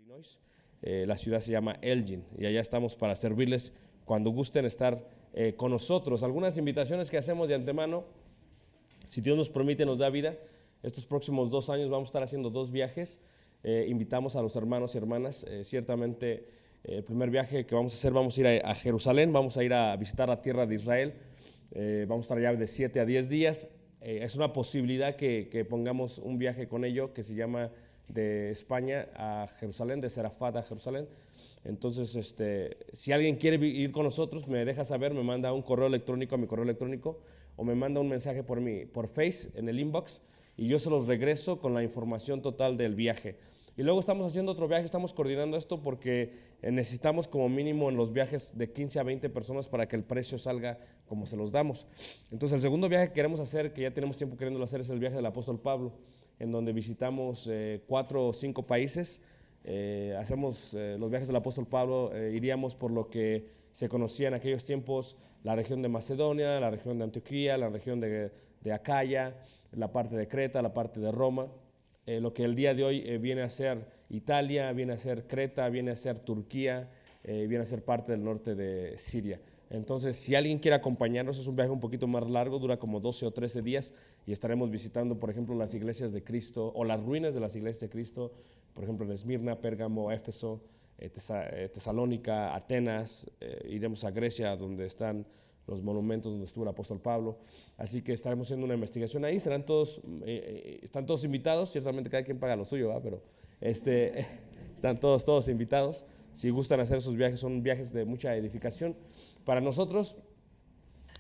Illinois. La ciudad se llama Elgin y allá estamos para servirles cuando gusten estar con nosotros. Algunas invitaciones que hacemos de antemano, si Dios nos permite, nos da vida. Estos próximos 2 años vamos a estar haciendo 2 viajes. Invitamos a los hermanos y hermanas. Ciertamente el primer viaje que vamos a hacer, vamos a ir a Jerusalén, vamos a ir a visitar la tierra de Israel. Vamos a estar allá de 7 a 10 días. Es una posibilidad que pongamos un viaje con ello que se llama de España a Jerusalén, de Serafat a Jerusalén. Entonces, si alguien quiere ir con nosotros, me deja saber, me manda un correo electrónico a mi correo electrónico o me manda un mensaje por Face en el inbox y yo se los regreso con la información total del viaje. Y luego estamos haciendo otro viaje, estamos coordinando esto porque necesitamos como mínimo en los viajes de 15 a 20 personas para que el precio salga como se los damos. Entonces el segundo viaje que queremos hacer, que ya tenemos tiempo queriéndolo hacer, es el viaje del apóstol Pablo, en donde visitamos 4 o 5 países. Hacemos los viajes del apóstol Pablo, iríamos por lo que se conocía en aquellos tiempos, la región de Macedonia, la región de Antioquía, la región de Acaya, la parte de Creta, la parte de Roma. Lo que el día de hoy viene a ser Italia, viene a ser Creta, viene a ser Turquía, viene a ser parte del norte de Siria. Entonces, si alguien quiere acompañarnos, es un viaje un poquito más largo, dura como 12 o 13 días y estaremos visitando, por ejemplo, las iglesias de Cristo o las ruinas de las iglesias de Cristo, por ejemplo, en Esmirna, Pérgamo, Éfeso, Tesalónica, Atenas, iremos a Grecia, donde están los monumentos donde estuvo el apóstol Pablo. Así que estaremos haciendo una investigación ahí, están todos invitados, ciertamente cada quien paga lo suyo, ¿verdad? Pero están todos invitados. Si gustan hacer esos viajes, son viajes de mucha edificación. Para nosotros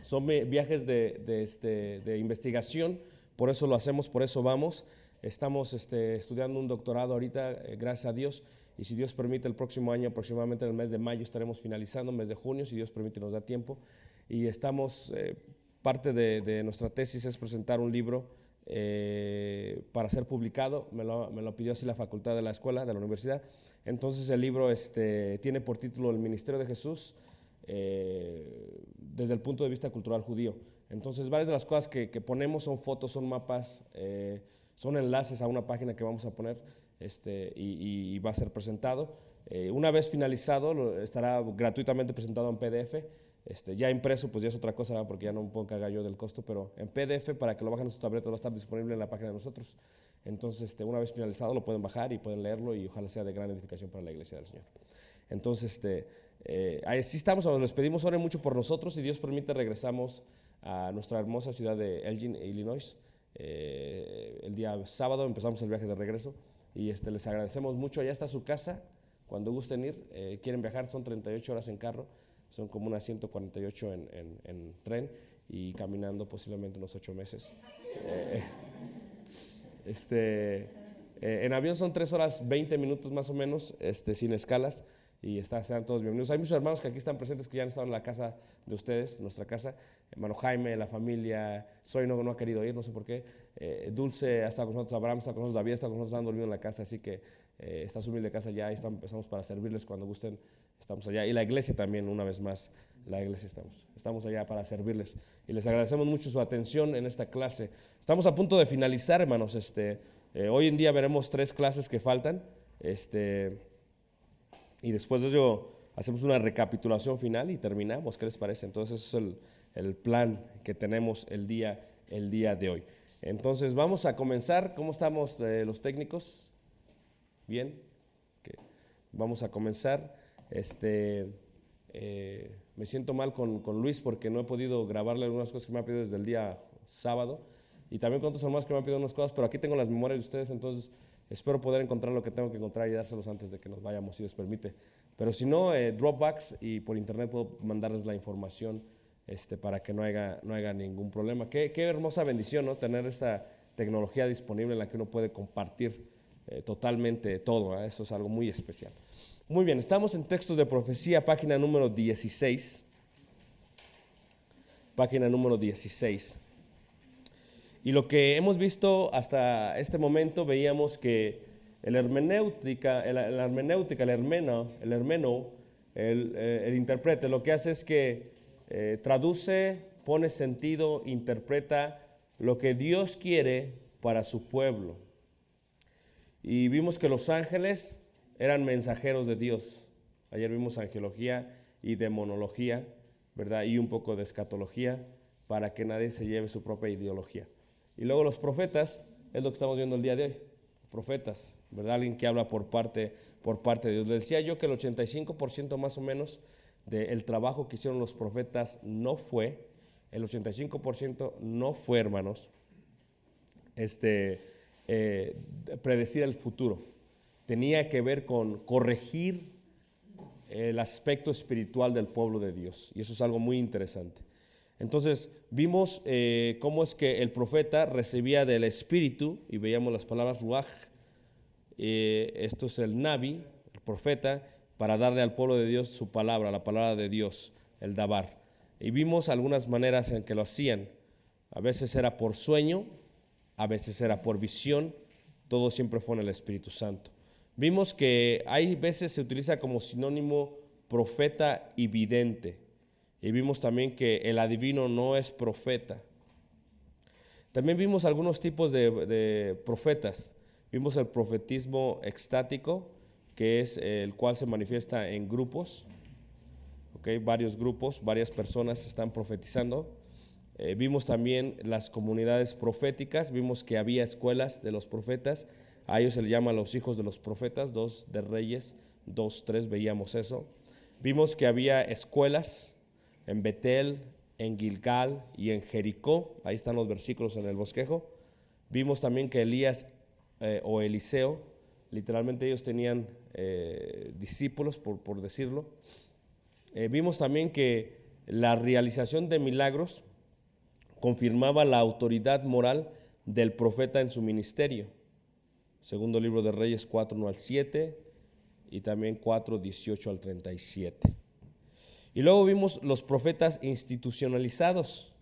son viajes de investigación, por eso lo hacemos, por eso vamos. Estamos estudiando un doctorado ahorita, gracias a Dios, y si Dios permite, el próximo año, aproximadamente en el mes de mayo, estaremos finalizando, mes de junio, si Dios permite, nos da tiempo. Y parte de nuestra tesis es presentar un libro para ser publicado. Me lo pidió así la facultad de la escuela, de la universidad. Entonces el libro tiene por título El Ministerio de Jesús desde el punto de vista cultural judío. Entonces varias de las cosas que ponemos son fotos, son mapas, son enlaces a una página que vamos a poner y va a ser presentado. Una vez finalizado, estará gratuitamente presentado en PDF. Ya impreso, pues ya es otra cosa, ¿verdad? Porque ya no me puedo encargar yo del costo, pero en PDF, para que lo bajen en sus tabletas, va a estar disponible en la página de nosotros. Entonces, una vez finalizado, lo pueden bajar y pueden leerlo y ojalá sea de gran edificación para la iglesia del Señor. Entonces, así estamos, nos despedimos, oren mucho por nosotros, si Dios permite regresamos a nuestra hermosa ciudad de Elgin, Illinois. El día sábado empezamos el viaje de regreso y les agradecemos mucho. Allá está su casa, cuando gusten ir, quieren viajar, son 38 horas en carro, son como unas 148 en tren y caminando posiblemente unos 8 meses. En avión son 3 horas 20 minutos más o menos, sin escalas, y sean todos bienvenidos. Hay muchos hermanos que aquí están presentes que ya han estado en la casa de ustedes, nuestra casa. Hermano Jaime, la familia, Soy no ha querido ir, no sé por qué. Dulce ha estado con nosotros, Abraham está con nosotros, David está con nosotros, han dormido en la casa, así que está su humilde casa ya, empezamos para servirles cuando gusten, estamos allá. Y la iglesia también, una vez más, la iglesia estamos allá para servirles. Y les agradecemos mucho su atención en esta clase. Estamos a punto de finalizar, hermanos. Hoy en día veremos 3 clases que faltan, y después de ello hacemos una recapitulación final y terminamos. ¿Qué les parece? Entonces ese es el plan que tenemos el día de hoy. Entonces vamos a comenzar. ¿Cómo estamos los técnicos? ¿Bien? Okay. Vamos a comenzar. Me siento mal con Luis porque no he podido grabarle algunas cosas que me ha pedido desde el día sábado, y también con otros hermanos que me han pedido unas cosas, pero aquí tengo las memorias de ustedes, entonces espero poder encontrar lo que tengo que encontrar y dárselos antes de que nos vayamos, si Dios permite. Pero si no, Dropbox y por internet puedo mandarles la información para que no haya ningún problema. Qué hermosa bendición, ¿no? Tener esta tecnología disponible en la que uno puede compartir totalmente todo, ¿eh? Eso es algo muy especial. Muy bien, estamos en Textos de Profecía, página número 16. Página número 16. Y lo que hemos visto hasta este momento, veíamos que el intérprete, lo que hace es que traduce, pone sentido, interpreta lo que Dios quiere para su pueblo. Y vimos que los ángeles eran mensajeros de Dios. Ayer vimos angelología y demonología, ¿verdad? Y un poco de escatología, para que nadie se lleve su propia ideología. Y luego los profetas, es lo que estamos viendo el día de hoy, profetas, ¿verdad? Alguien que habla por parte de Dios. Les decía yo que el 85% más o menos del trabajo que hicieron los profetas el 85% no fue, hermanos, predecir el futuro. Tenía que ver con corregir el aspecto espiritual del pueblo de Dios, y eso es algo muy interesante. Entonces vimos cómo es que el profeta recibía del Espíritu, y veíamos las palabras ruaj, esto es el Nabi, el profeta, para darle al pueblo de Dios su palabra, la palabra de Dios, el Dabar. Y vimos algunas maneras en que lo hacían. A veces era por sueño, a veces era por visión, todo siempre fue en el Espíritu Santo. Vimos que hay veces se utiliza como sinónimo profeta y vidente. Y vimos también que el adivino no es profeta. También vimos algunos tipos de profetas. Vimos el profetismo extático, que es el cual se manifiesta en grupos. Varios grupos, varias personas están profetizando. Vimos también las comunidades proféticas, vimos que había escuelas de los profetas, a ellos se les llama los hijos de los profetas, 2 de Reyes, 2:3 veíamos eso. Vimos que había escuelas en Betel, en Gilgal y en Jericó, ahí están los versículos en el bosquejo. Vimos también que Elías o Eliseo, literalmente ellos tenían discípulos, por decirlo. Vimos también que la realización de milagros confirmaba la autoridad moral del profeta en su ministerio. Segundo libro de Reyes 4:1-7 y también 4:18-37. Y luego vimos los profetas institucionalizados.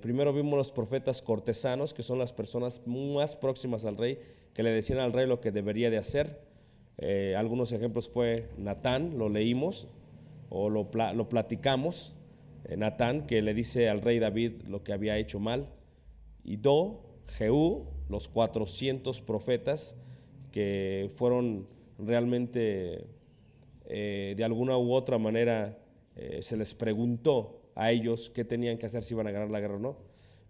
Primero vimos los profetas cortesanos, que son las personas más próximas al rey, que le decían al rey lo que debería de hacer. Algunos ejemplos fue Natán, lo leímos o lo platicamos. Natán, que le dice al rey David lo que había hecho mal. Y Jehú, los 400 profetas que fueron realmente de alguna u otra manera se les preguntó a ellos qué tenían que hacer si iban a ganar la guerra o no.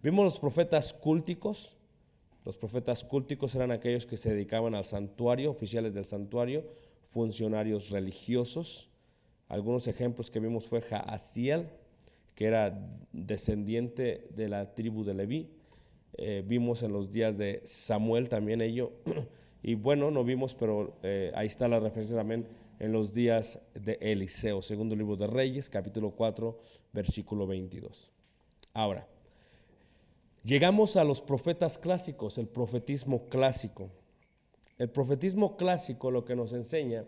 Vimos los profetas cúlticos. Los profetas cúlticos eran aquellos que se dedicaban al santuario, oficiales del santuario, funcionarios religiosos. Algunos ejemplos que vimos fue Jaasiel, que era descendiente de la tribu de Leví. Vimos en los días de Samuel también ello. Y bueno, no vimos, pero ahí está la referencia también en los días de Eliseo, segundo libro de Reyes, capítulo 4, versículo 22. Ahora, llegamos a los profetas clásicos, el profetismo clásico. El profetismo clásico lo que nos enseña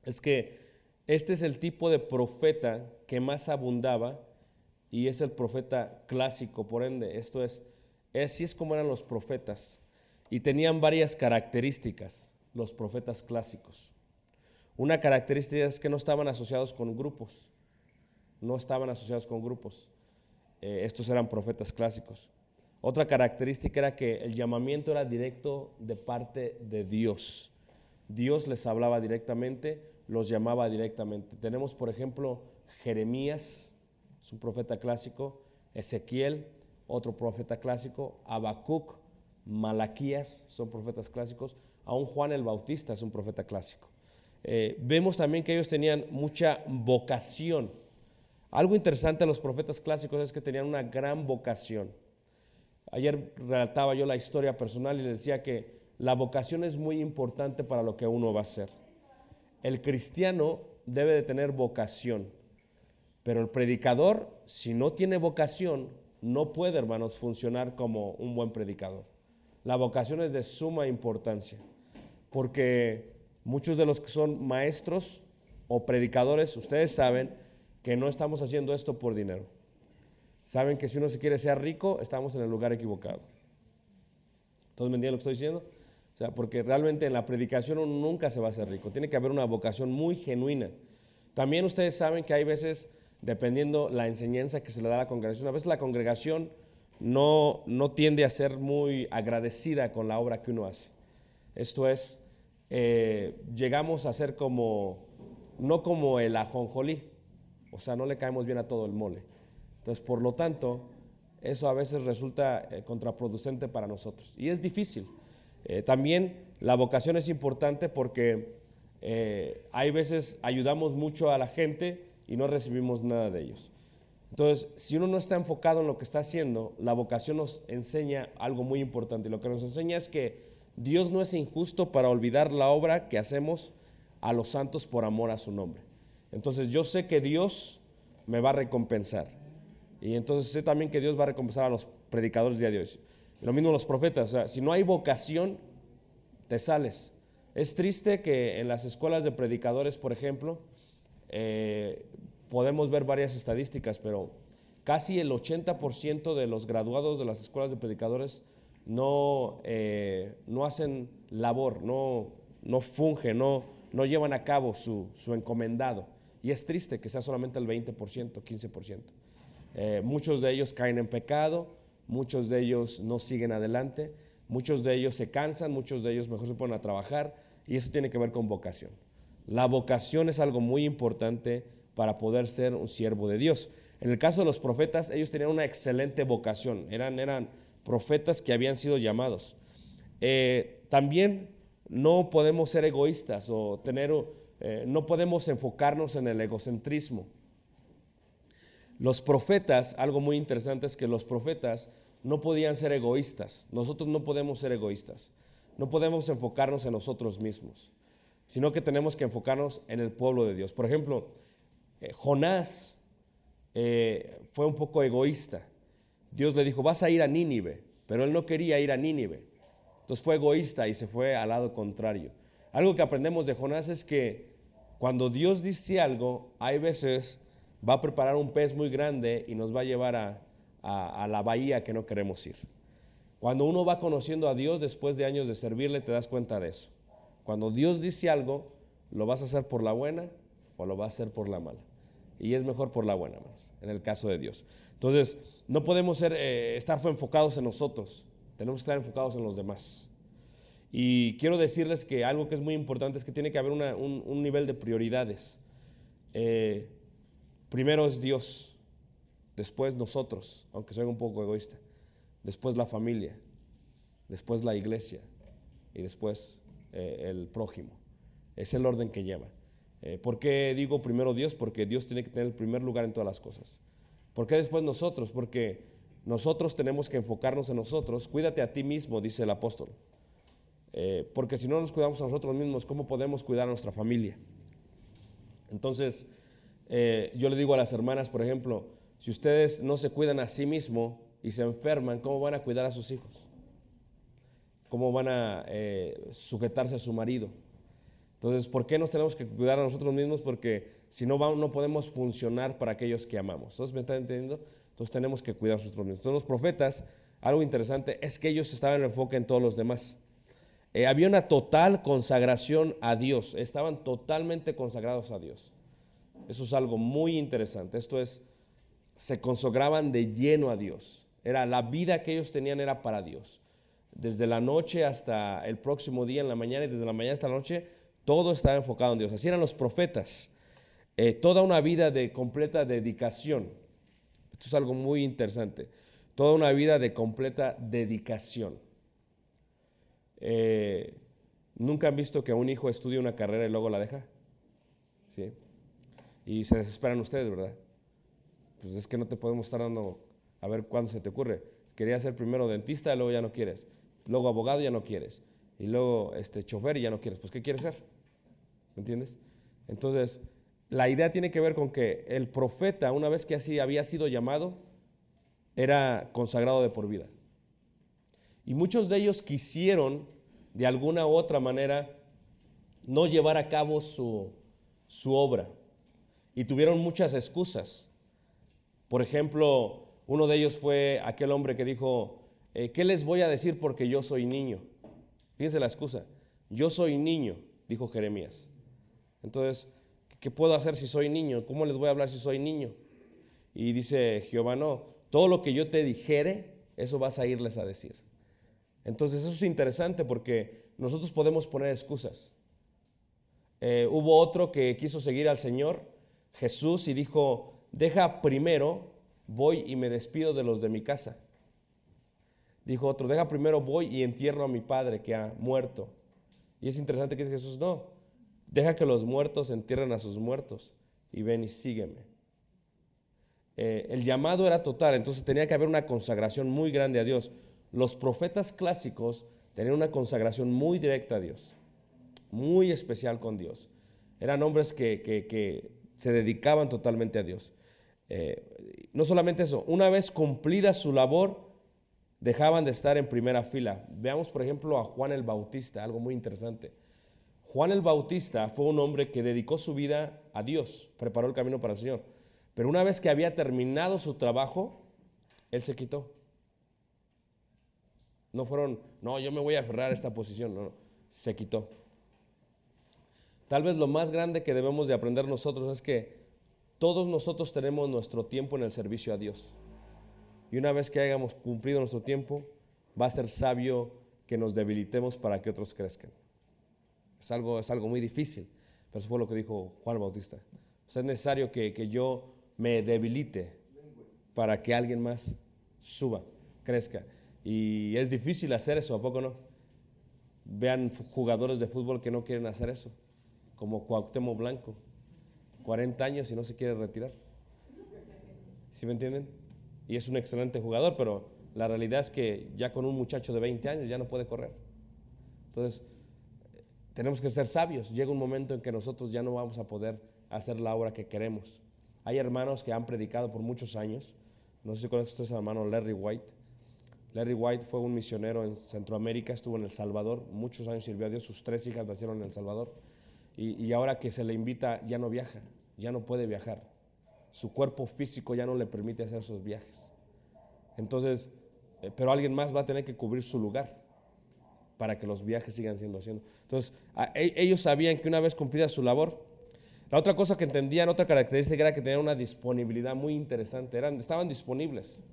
es que este es el tipo de profeta que más abundaba y es el profeta clásico, por ende, esto así es como eran los profetas y tenían varias características, los profetas clásicos. Una característica es que no estaban asociados con grupos, estos eran profetas clásicos. Otra característica era que el llamamiento era directo de parte de Dios. Dios les hablaba directamente, los llamaba directamente. Tenemos, por ejemplo, Jeremías, es un profeta clásico, Ezequiel, otro profeta clásico, Habacuc, Malaquías, son profetas clásicos, aún Juan el Bautista es un profeta clásico. Vemos también que ellos tenían mucha vocación. Algo interesante de los profetas clásicos es que tenían una gran vocación. Ayer relataba yo la historia personal y les decía que la vocación es muy importante para lo que uno va a hacer. El cristiano debe de tener vocación, pero el predicador, si no tiene vocación, no puede, hermanos, funcionar como un buen predicador. La vocación es de suma importancia, porque muchos de los que son maestros o predicadores, ustedes saben que no estamos haciendo esto por dinero. Saben que si uno se quiere ser rico, estamos en el lugar equivocado. ¿Todos me entienden lo que estoy diciendo? O sea, porque realmente en la predicación uno nunca se va a hacer rico. Tiene que haber una vocación muy genuina. También ustedes saben que hay veces, dependiendo la enseñanza que se le da a la congregación, a veces la congregación no tiende a ser muy agradecida con la obra que uno hace. Esto es, llegamos a ser no como el ajonjolí, o sea, no le caemos bien a todo el mole. Entonces, por lo tanto, eso a veces resulta contraproducente para nosotros. Y es difícil. También la vocación es importante porque hay veces ayudamos mucho a la gente y no recibimos nada de ellos. Entonces, si uno no está enfocado en lo que está haciendo, la vocación nos enseña algo muy importante. Y lo que nos enseña es que Dios no es injusto para olvidar la obra que hacemos a los santos por amor a su nombre. Entonces, yo sé que Dios me va a recompensar. Y entonces sé también que Dios va a recompensar a los predicadores de Dios. Lo mismo los profetas. O sea, si no hay vocación, te sales. Es triste que en las escuelas de predicadores, por ejemplo, podemos ver varias estadísticas, pero casi el 80% de los graduados de las escuelas de predicadores no hacen labor, no fungen, no llevan a cabo su encomendado. Y es triste que sea solamente el 20%, 15%. Muchos de ellos caen en pecado, muchos de ellos no siguen adelante, muchos de ellos se cansan, muchos de ellos mejor se ponen a trabajar, y eso tiene que ver con vocación. La vocación es algo muy importante para poder ser un siervo de Dios. En el caso de los profetas, ellos tenían una excelente vocación, eran profetas que habían sido llamados. También no podemos ser egoístas o no podemos enfocarnos en el egocentrismo. Los profetas, algo muy interesante es que los profetas no podían ser egoístas. Nosotros no podemos ser egoístas. No podemos enfocarnos en nosotros mismos, sino que tenemos que enfocarnos en el pueblo de Dios. Por ejemplo, Jonás fue un poco egoísta. Dios le dijo, vas a ir a Nínive, pero él no quería ir a Nínive. Entonces fue egoísta y se fue al lado contrario. Algo que aprendemos de Jonás es que cuando Dios dice algo, hay veces va a preparar un pez muy grande y nos va a llevar a la bahía que no queremos ir. Cuando uno va conociendo a Dios después de años de servirle, te das cuenta de eso. Cuando Dios dice algo, ¿lo vas a hacer por la buena o lo vas a hacer por la mala? Y es mejor por la buena, hermanos, en el caso de Dios. Entonces, no podemos estar enfocados en nosotros, tenemos que estar enfocados en los demás. Y quiero decirles que algo que es muy importante es que tiene que haber un nivel de prioridades. Primero es Dios, después nosotros, aunque soy un poco egoísta, después la familia, después la iglesia y después el prójimo. Es el orden que lleva. ¿Por qué digo primero Dios? Porque Dios tiene que tener el primer lugar en todas las cosas. ¿Por qué después nosotros? Porque nosotros tenemos que enfocarnos en nosotros. Cuídate a ti mismo, dice el apóstol. Porque si no nos cuidamos a nosotros mismos, ¿cómo podemos cuidar a nuestra familia? Entonces, yo le digo a las hermanas, por ejemplo, si ustedes no se cuidan a sí mismos y se enferman, ¿cómo van a cuidar a sus hijos? ¿Cómo van a sujetarse a su marido? Entonces, ¿por qué nos tenemos que cuidar a nosotros mismos? Porque si no, no podemos funcionar para aquellos que amamos. ¿Entonces me están entendiendo? Entonces tenemos que cuidar a nosotros mismos. Entonces los profetas, algo interesante es que ellos estaban en enfoque en todos los demás. Había una total consagración a Dios, estaban totalmente consagrados a Dios. Eso es algo muy interesante. Esto es, se consagraban de lleno a Dios. La vida que ellos tenían era para Dios. Desde la noche hasta el próximo día en la mañana y desde la mañana hasta la noche, todo estaba enfocado en Dios. Así eran los profetas. Toda una vida de completa dedicación. Esto es algo muy interesante. Toda una vida de completa dedicación. ¿Nunca han visto que un hijo estudie una carrera y luego la deja? ¿Sí? Y se desesperan ustedes, ¿verdad? Pues es que no te podemos estar dando a ver cuándo se te ocurre. Querías ser primero dentista y luego ya no quieres. Luego abogado y ya no quieres. Y luego chofer y ya no quieres. Pues ¿qué quieres ser? ¿Me entiendes? Entonces, la idea tiene que ver con que el profeta, una vez que así había sido llamado, era consagrado de por vida. Y muchos de ellos quisieron, de alguna u otra manera, no llevar a cabo su obra. Y tuvieron muchas excusas. Por ejemplo, uno de ellos fue aquel hombre que dijo, ¿qué les voy a decir porque yo soy niño? Fíjense la excusa. Yo soy niño, dijo Jeremías. Entonces, ¿qué puedo hacer si soy niño? ¿Cómo les voy a hablar si soy niño? Y dice Jehová, no, todo lo que yo te dijere, eso vas a irles a decir. Entonces eso es interesante porque nosotros podemos poner excusas. Hubo otro que quiso seguir al Señor Jesús y dijo, deja primero, voy y me despido de los de mi casa. Dijo otro, deja primero, voy y entierro a mi padre que ha muerto. Y es interesante que dice Jesús, no, deja que los muertos entierren a sus muertos y ven y sígueme. El llamado era total, entonces tenía que haber una consagración muy grande a Dios. Los profetas clásicos tenían una consagración muy directa a Dios, muy especial con Dios. Eran hombres que se dedicaban totalmente a Dios. No solamente eso, una vez cumplida su labor, dejaban de estar en primera fila. Veamos, por ejemplo, a Juan el Bautista, algo muy interesante. Juan el Bautista fue un hombre que dedicó su vida a Dios, preparó el camino para el Señor. Pero una vez que había terminado su trabajo, él se quitó. No fueron, no, yo me voy a aferrar a esta posición, no, se quitó. Tal vez lo más grande que debemos de aprender nosotros es que todos nosotros tenemos nuestro tiempo en el servicio a Dios. Y una vez que hayamos cumplido nuestro tiempo, va a ser sabio que nos debilitemos para que otros crezcan. Es algo muy difícil, pero eso fue lo que dijo Juan Bautista. O sea, es necesario que yo me debilite para que alguien más suba, crezca. Y es difícil hacer eso, ¿a poco no? Vean jugadores de fútbol que no quieren hacer eso, como Cuauhtémoc Blanco, 40 años y no se quiere retirar. ¿Sí me entienden? Y es un excelente jugador, pero la realidad es que ya con un muchacho de 20 años ya no puede correr. Entonces, tenemos que ser sabios. Llega un momento en que nosotros ya no vamos a poder hacer la obra que queremos. Hay hermanos que han predicado por muchos años. No sé si conocen ustedes al hermano Larry White. Larry White fue un misionero en Centroamérica, estuvo en El Salvador, muchos años sirvió a Dios, sus 3 hijas nacieron en El Salvador. Y ahora que se le invita, ya no viaja, ya no puede viajar. Su cuerpo físico ya no le permite hacer esos viajes. Entonces, pero alguien más va a tener que cubrir su lugar para que los viajes sigan siendo haciendo. Entonces, ellos sabían que una vez cumplida su labor, la otra cosa que entendían, otra característica era que tenían una disponibilidad muy interesante, estaban disponibles.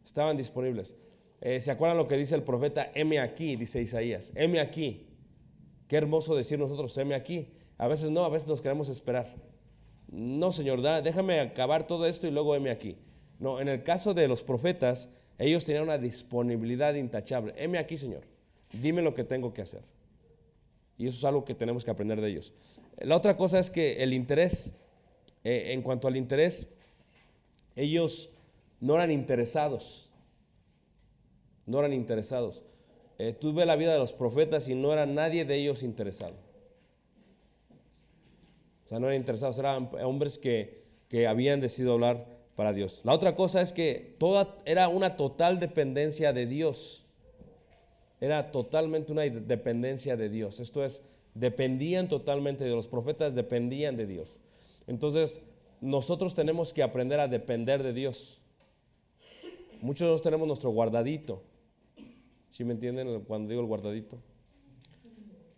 ¿Se acuerdan lo que dice el profeta? Heme aquí, dice Isaías, heme aquí. Qué hermoso decir nosotros, heme aquí. A veces no, a veces nos queremos esperar. No, Señor, déjame acabar todo esto y luego heme aquí. No, en el caso de los profetas, ellos tenían una disponibilidad intachable. Heme aquí, Señor, dime lo que tengo que hacer. Y eso es algo que tenemos que aprender de ellos. La otra cosa es que el interés, en cuanto al interés, ellos no eran interesados. Tú ves la vida de los profetas y no era nadie de ellos interesado. O sea, no eran interesados, eran hombres que habían decidido hablar para Dios. La otra cosa es que era una total dependencia de Dios. Era totalmente una dependencia de Dios. Esto es, dependían totalmente de los profetas, dependían de Dios. Entonces, nosotros tenemos que aprender a depender de Dios. Muchos de nosotros tenemos nuestro guardadito. ¿Sí me entienden cuando digo el guardadito?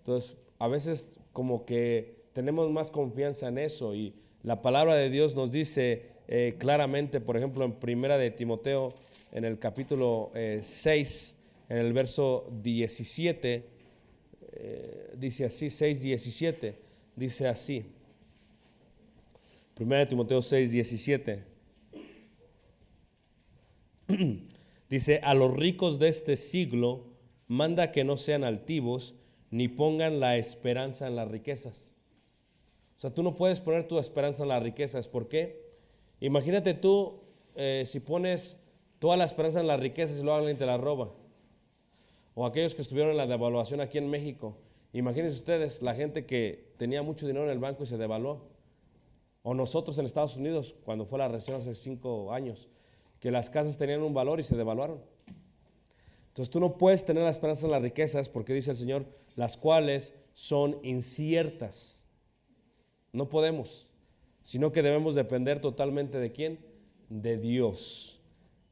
Entonces, a veces como que tenemos más confianza en eso y la palabra de Dios nos dice claramente, por ejemplo, en Primera de Timoteo, en el capítulo 6, en el verso 17, dice así, 6:17, dice así. Primera de Timoteo 6:17. Dice, a los ricos de este siglo manda que no sean altivos ni pongan la esperanza en las riquezas. O sea, tú no puedes poner tu esperanza en las riquezas. ¿Por qué? Imagínate tú, si pones toda la esperanza en las riquezas y luego alguien te la roba. O aquellos que estuvieron en la devaluación aquí en México. Imagínense ustedes, la gente que tenía mucho dinero en el banco y se devaluó. O nosotros en Estados Unidos, cuando fue la recesión hace 5 años, que las casas tenían un valor y se devaluaron. Entonces tú no puedes tener la esperanza en las riquezas porque dice el Señor, las cuales son inciertas. No podemos, sino que debemos depender totalmente ¿de quién? De Dios.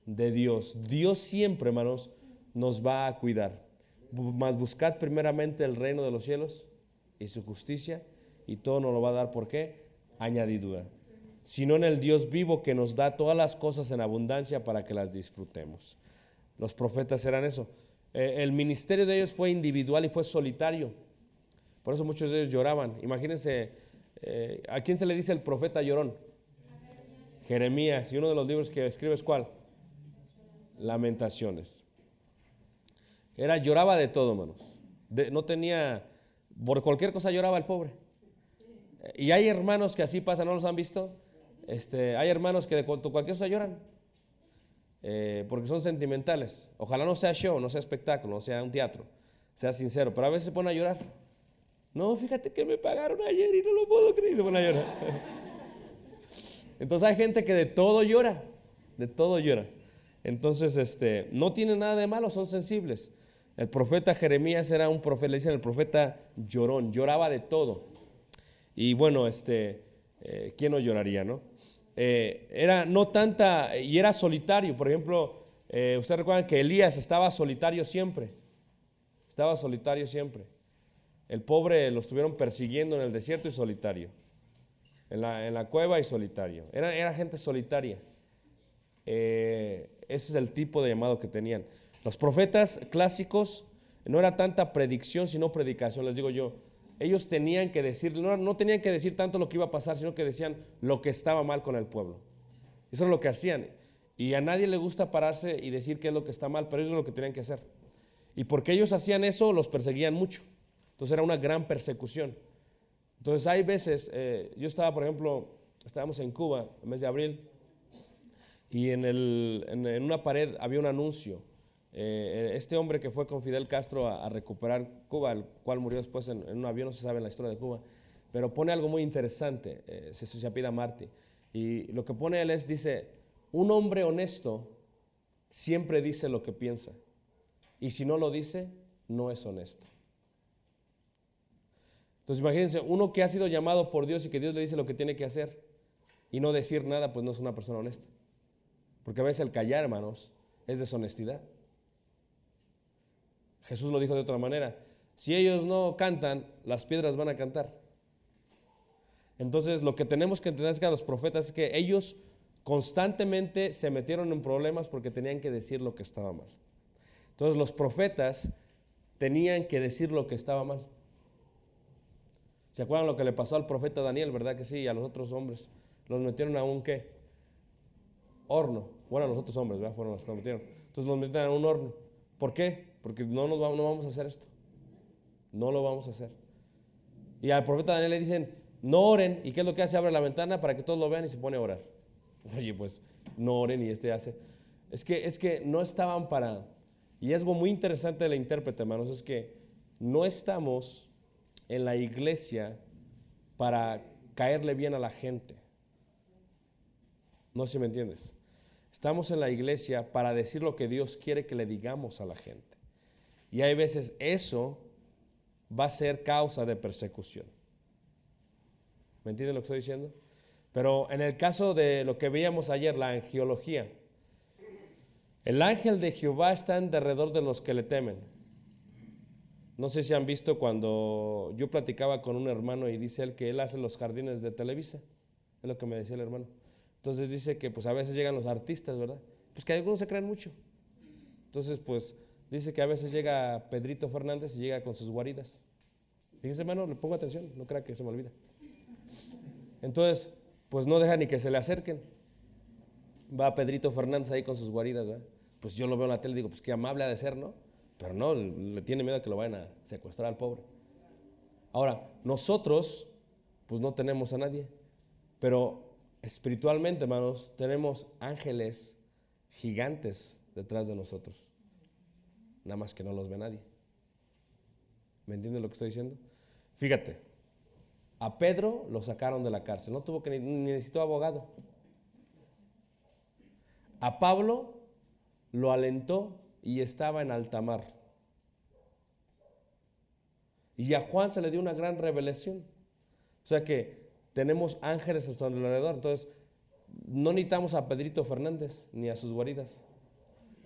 De Dios. Dios siempre, hermanos, nos va a cuidar. Mas buscad primeramente el reino de los cielos y su justicia, y todo nos lo va a dar. ¿Por qué? Añadidura. Sino en el Dios vivo que nos da todas las cosas en abundancia para que las disfrutemos. Los profetas eran eso. El ministerio de ellos fue individual y fue solitario. Por eso muchos de ellos lloraban. Imagínense, ¿a quién se le dice el profeta llorón? Jeremías. Y uno de los libros que escribe es ¿cuál? Lamentaciones. Lloraba de todo, hermanos. No tenía, por cualquier cosa lloraba el pobre. Y hay hermanos que así pasan, ¿no los han visto? Hay hermanos que de cualquier cosa lloran, porque son sentimentales. Ojalá no sea show, no sea espectáculo, no sea un teatro, sea sincero, pero a veces se ponen a llorar. No, fíjate que me pagaron ayer y no lo puedo creer, se ponen a llorar. Entonces hay gente que de todo llora, de todo llora. Entonces, no tiene nada de malo, son sensibles. El profeta Jeremías era un profeta, le dicen el profeta llorón, lloraba de todo. Y bueno, ¿quién no lloraría, no? Era no tanta, y era solitario. Por ejemplo, ustedes recuerdan que Elías estaba solitario siempre. Estaba solitario siempre. El pobre lo estuvieron persiguiendo en el desierto y solitario. En la cueva y solitario. Era gente solitaria. Ese es el tipo de llamado que tenían. Los profetas clásicos no era tanta predicción, sino predicación, les digo yo. Ellos tenían que decir, no tenían que decir tanto lo que iba a pasar, sino que decían lo que estaba mal con el pueblo. Eso es lo que hacían. Y a nadie le gusta pararse y decir qué es lo que está mal, pero eso es lo que tenían que hacer. Y porque ellos hacían eso, los perseguían mucho. Entonces era una gran persecución. Entonces hay veces, yo estaba, por ejemplo, estábamos en Cuba, el mes de abril, y en una pared había un anuncio. Este hombre que fue con Fidel Castro a recuperar Cuba, el cual murió después en un avión, no se sabe en la historia de Cuba, pero pone algo muy interesante, se apellida Martí, y lo que pone él dice, un hombre honesto siempre dice lo que piensa, y si no lo dice, no es honesto. Entonces imagínense, uno que ha sido llamado por Dios y que Dios le dice lo que tiene que hacer, y no decir nada, pues no es una persona honesta, porque a veces el callar, hermanos, es deshonestidad. Jesús lo dijo de otra manera, si ellos no cantan, las piedras van a cantar. Entonces lo que tenemos que entender es que a los profetas es que ellos constantemente se metieron en problemas porque tenían que decir lo que estaba mal. Entonces los profetas tenían que decir lo que estaba mal. ¿Se acuerdan lo que le pasó al profeta Daniel, verdad que sí? Y a los otros hombres, los metieron a un ¿qué? Horno. Bueno, a los otros hombres, ¿verdad? Fueron los que los metieron. Entonces los metieron a un horno. ¿Por qué? Porque no vamos a hacer esto. No lo vamos a hacer. Y al profeta Daniel le dicen, no oren. ¿Y qué es lo que hace? Abre la ventana para que todos lo vean y se pone a orar. Oye, pues no oren y hace. Es que no estaban para. Y es algo muy interesante de la intérprete, hermanos, es que no estamos en la iglesia para caerle bien a la gente. No sé si me entiendes. Estamos en la iglesia para decir lo que Dios quiere que le digamos a la gente. Y hay veces eso va a ser causa de persecución. ¿Me entienden lo que estoy diciendo? Pero en el caso de lo que veíamos ayer, la angiología, el ángel de Jehová está en derredor de los que le temen. No sé si han visto cuando yo platicaba con un hermano y dice él que él hace los jardines de Televisa, es lo que me decía el hermano. Entonces dice que pues a veces llegan los artistas, ¿verdad? Pues que algunos se creen mucho. Entonces pues dice que a veces llega Pedrito Fernández y llega con sus guaridas. Fíjense, hermano, le pongo atención, no crea que se me olvida. Entonces, pues no deja ni que se le acerquen. Va Pedrito Fernández ahí con sus guaridas, ¿verdad? Pues yo lo veo en la tele y digo, pues qué amable ha de ser, ¿no? Pero no, le tiene miedo a que lo vayan a secuestrar al pobre. Ahora, nosotros, pues no tenemos a nadie, pero espiritualmente, hermanos, tenemos ángeles gigantes detrás de nosotros. Nada más que no los ve nadie. ¿Me entienden lo que estoy diciendo? Fíjate, a Pedro lo sacaron de la cárcel, no tuvo que ni necesitó abogado. A Pablo lo alentó y estaba en alta mar. Y a Juan se le dio una gran revelación. O sea que tenemos ángeles a nuestro alrededor. Entonces, no necesitamos a Pedrito Fernández ni a sus guaridas.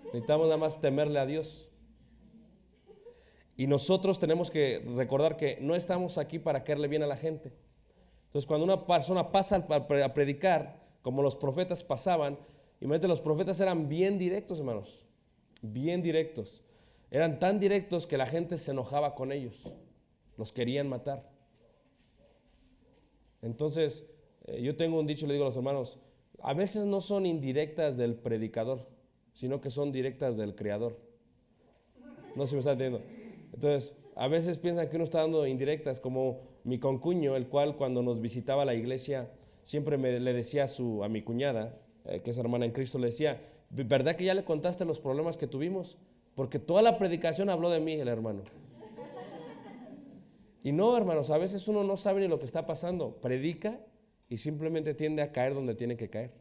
Necesitamos nada más temerle a Dios. Y nosotros tenemos que recordar que no estamos aquí para caerle bien a la gente. Entonces, cuando una persona pasa a predicar, como los profetas pasaban, imagínate, los profetas eran bien directos, hermanos. Bien directos. Eran tan directos que la gente se enojaba con ellos. los querían matar. Entonces, yo tengo un dicho, le digo a los hermanos, a veces no son indirectas del predicador, sino que son directas del Creador. No sé si me está entendiendo. Entonces, a veces piensan que uno está dando indirectas, como mi concuño, el cual cuando nos visitaba la iglesia, siempre le decía a mi cuñada, que es hermana en Cristo, le decía, ¿verdad que ya le contaste los problemas que tuvimos? Porque toda la predicación habló de mí, el hermano. Y no, hermanos, a veces uno no sabe ni lo que está pasando, predica y simplemente tiende a caer donde tiene que caer.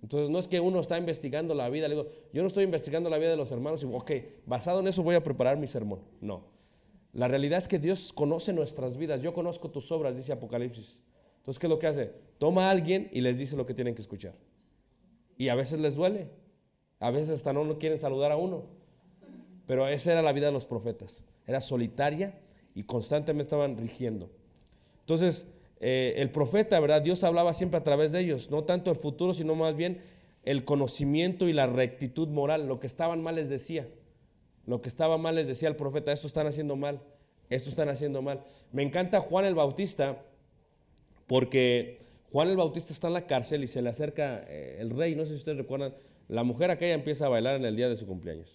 Entonces no es que uno está investigando la vida, le digo, yo no estoy investigando la vida de los hermanos y ok, basado en eso voy a preparar mi sermón. No, la realidad es que Dios conoce nuestras vidas, yo conozco tus obras, dice Apocalipsis. Entonces, ¿qué es lo que hace? Toma a alguien y les dice lo que tienen que escuchar. Y a veces les duele, a veces hasta no quieren saludar a uno, pero esa era la vida de los profetas, era solitaria y constantemente estaban rigiendo. Entonces, el profeta, ¿verdad? Dios hablaba siempre a través de ellos, no tanto el futuro, sino más bien el conocimiento y la rectitud moral. Lo que estaban mal les decía, lo que estaba mal les decía el profeta, esto están haciendo mal, esto están haciendo mal. Me encanta Juan el Bautista, porque Juan el Bautista está en la cárcel y se le acerca el rey, no sé si ustedes recuerdan, la mujer aquella empieza a bailar en el día de su cumpleaños.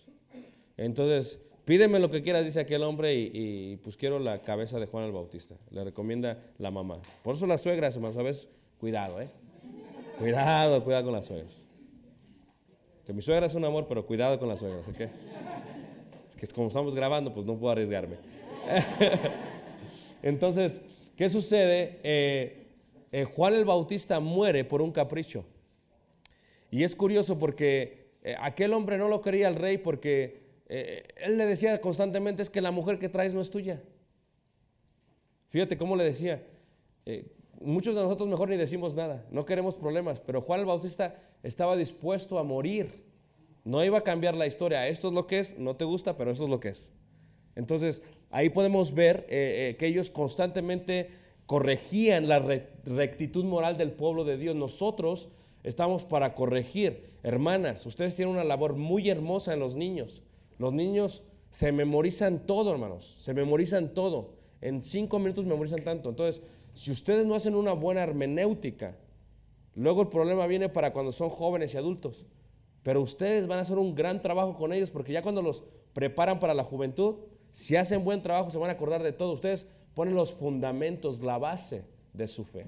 Entonces, pídeme lo que quieras, dice aquel hombre, y pues quiero la cabeza de Juan el Bautista. Le recomienda la mamá. Por eso las suegras, hermanos, a veces, cuidado, Cuidado con las suegras. Que mi suegra es un amor, pero cuidado con las suegras, ¿ok? Es que como estamos grabando, pues no puedo arriesgarme. Entonces, ¿qué sucede? Juan el Bautista muere por un capricho. Y es curioso porque aquel hombre no lo quería el rey porque él le decía constantemente, es que la mujer que traes no es tuya. Fíjate cómo le decía, muchos de nosotros mejor ni decimos nada, no queremos problemas, pero Juan el Bautista estaba dispuesto a morir, no iba a cambiar la historia, esto es lo que es, no te gusta, pero esto es lo que es. Entonces, ahí podemos ver que ellos constantemente corregían la rectitud moral del pueblo de Dios. Nosotros estamos para corregir. Hermanas, ustedes tienen una labor muy hermosa en los niños. Los niños se memorizan todo, hermanos, se memorizan todo. En 5 minutos memorizan tanto. Entonces, si ustedes no hacen una buena hermenéutica, luego el problema viene para cuando son jóvenes y adultos. Pero ustedes van a hacer un gran trabajo con ellos porque ya cuando los preparan para la juventud, si hacen buen trabajo se van a acordar de todo. Ustedes ponen los fundamentos, la base de su fe.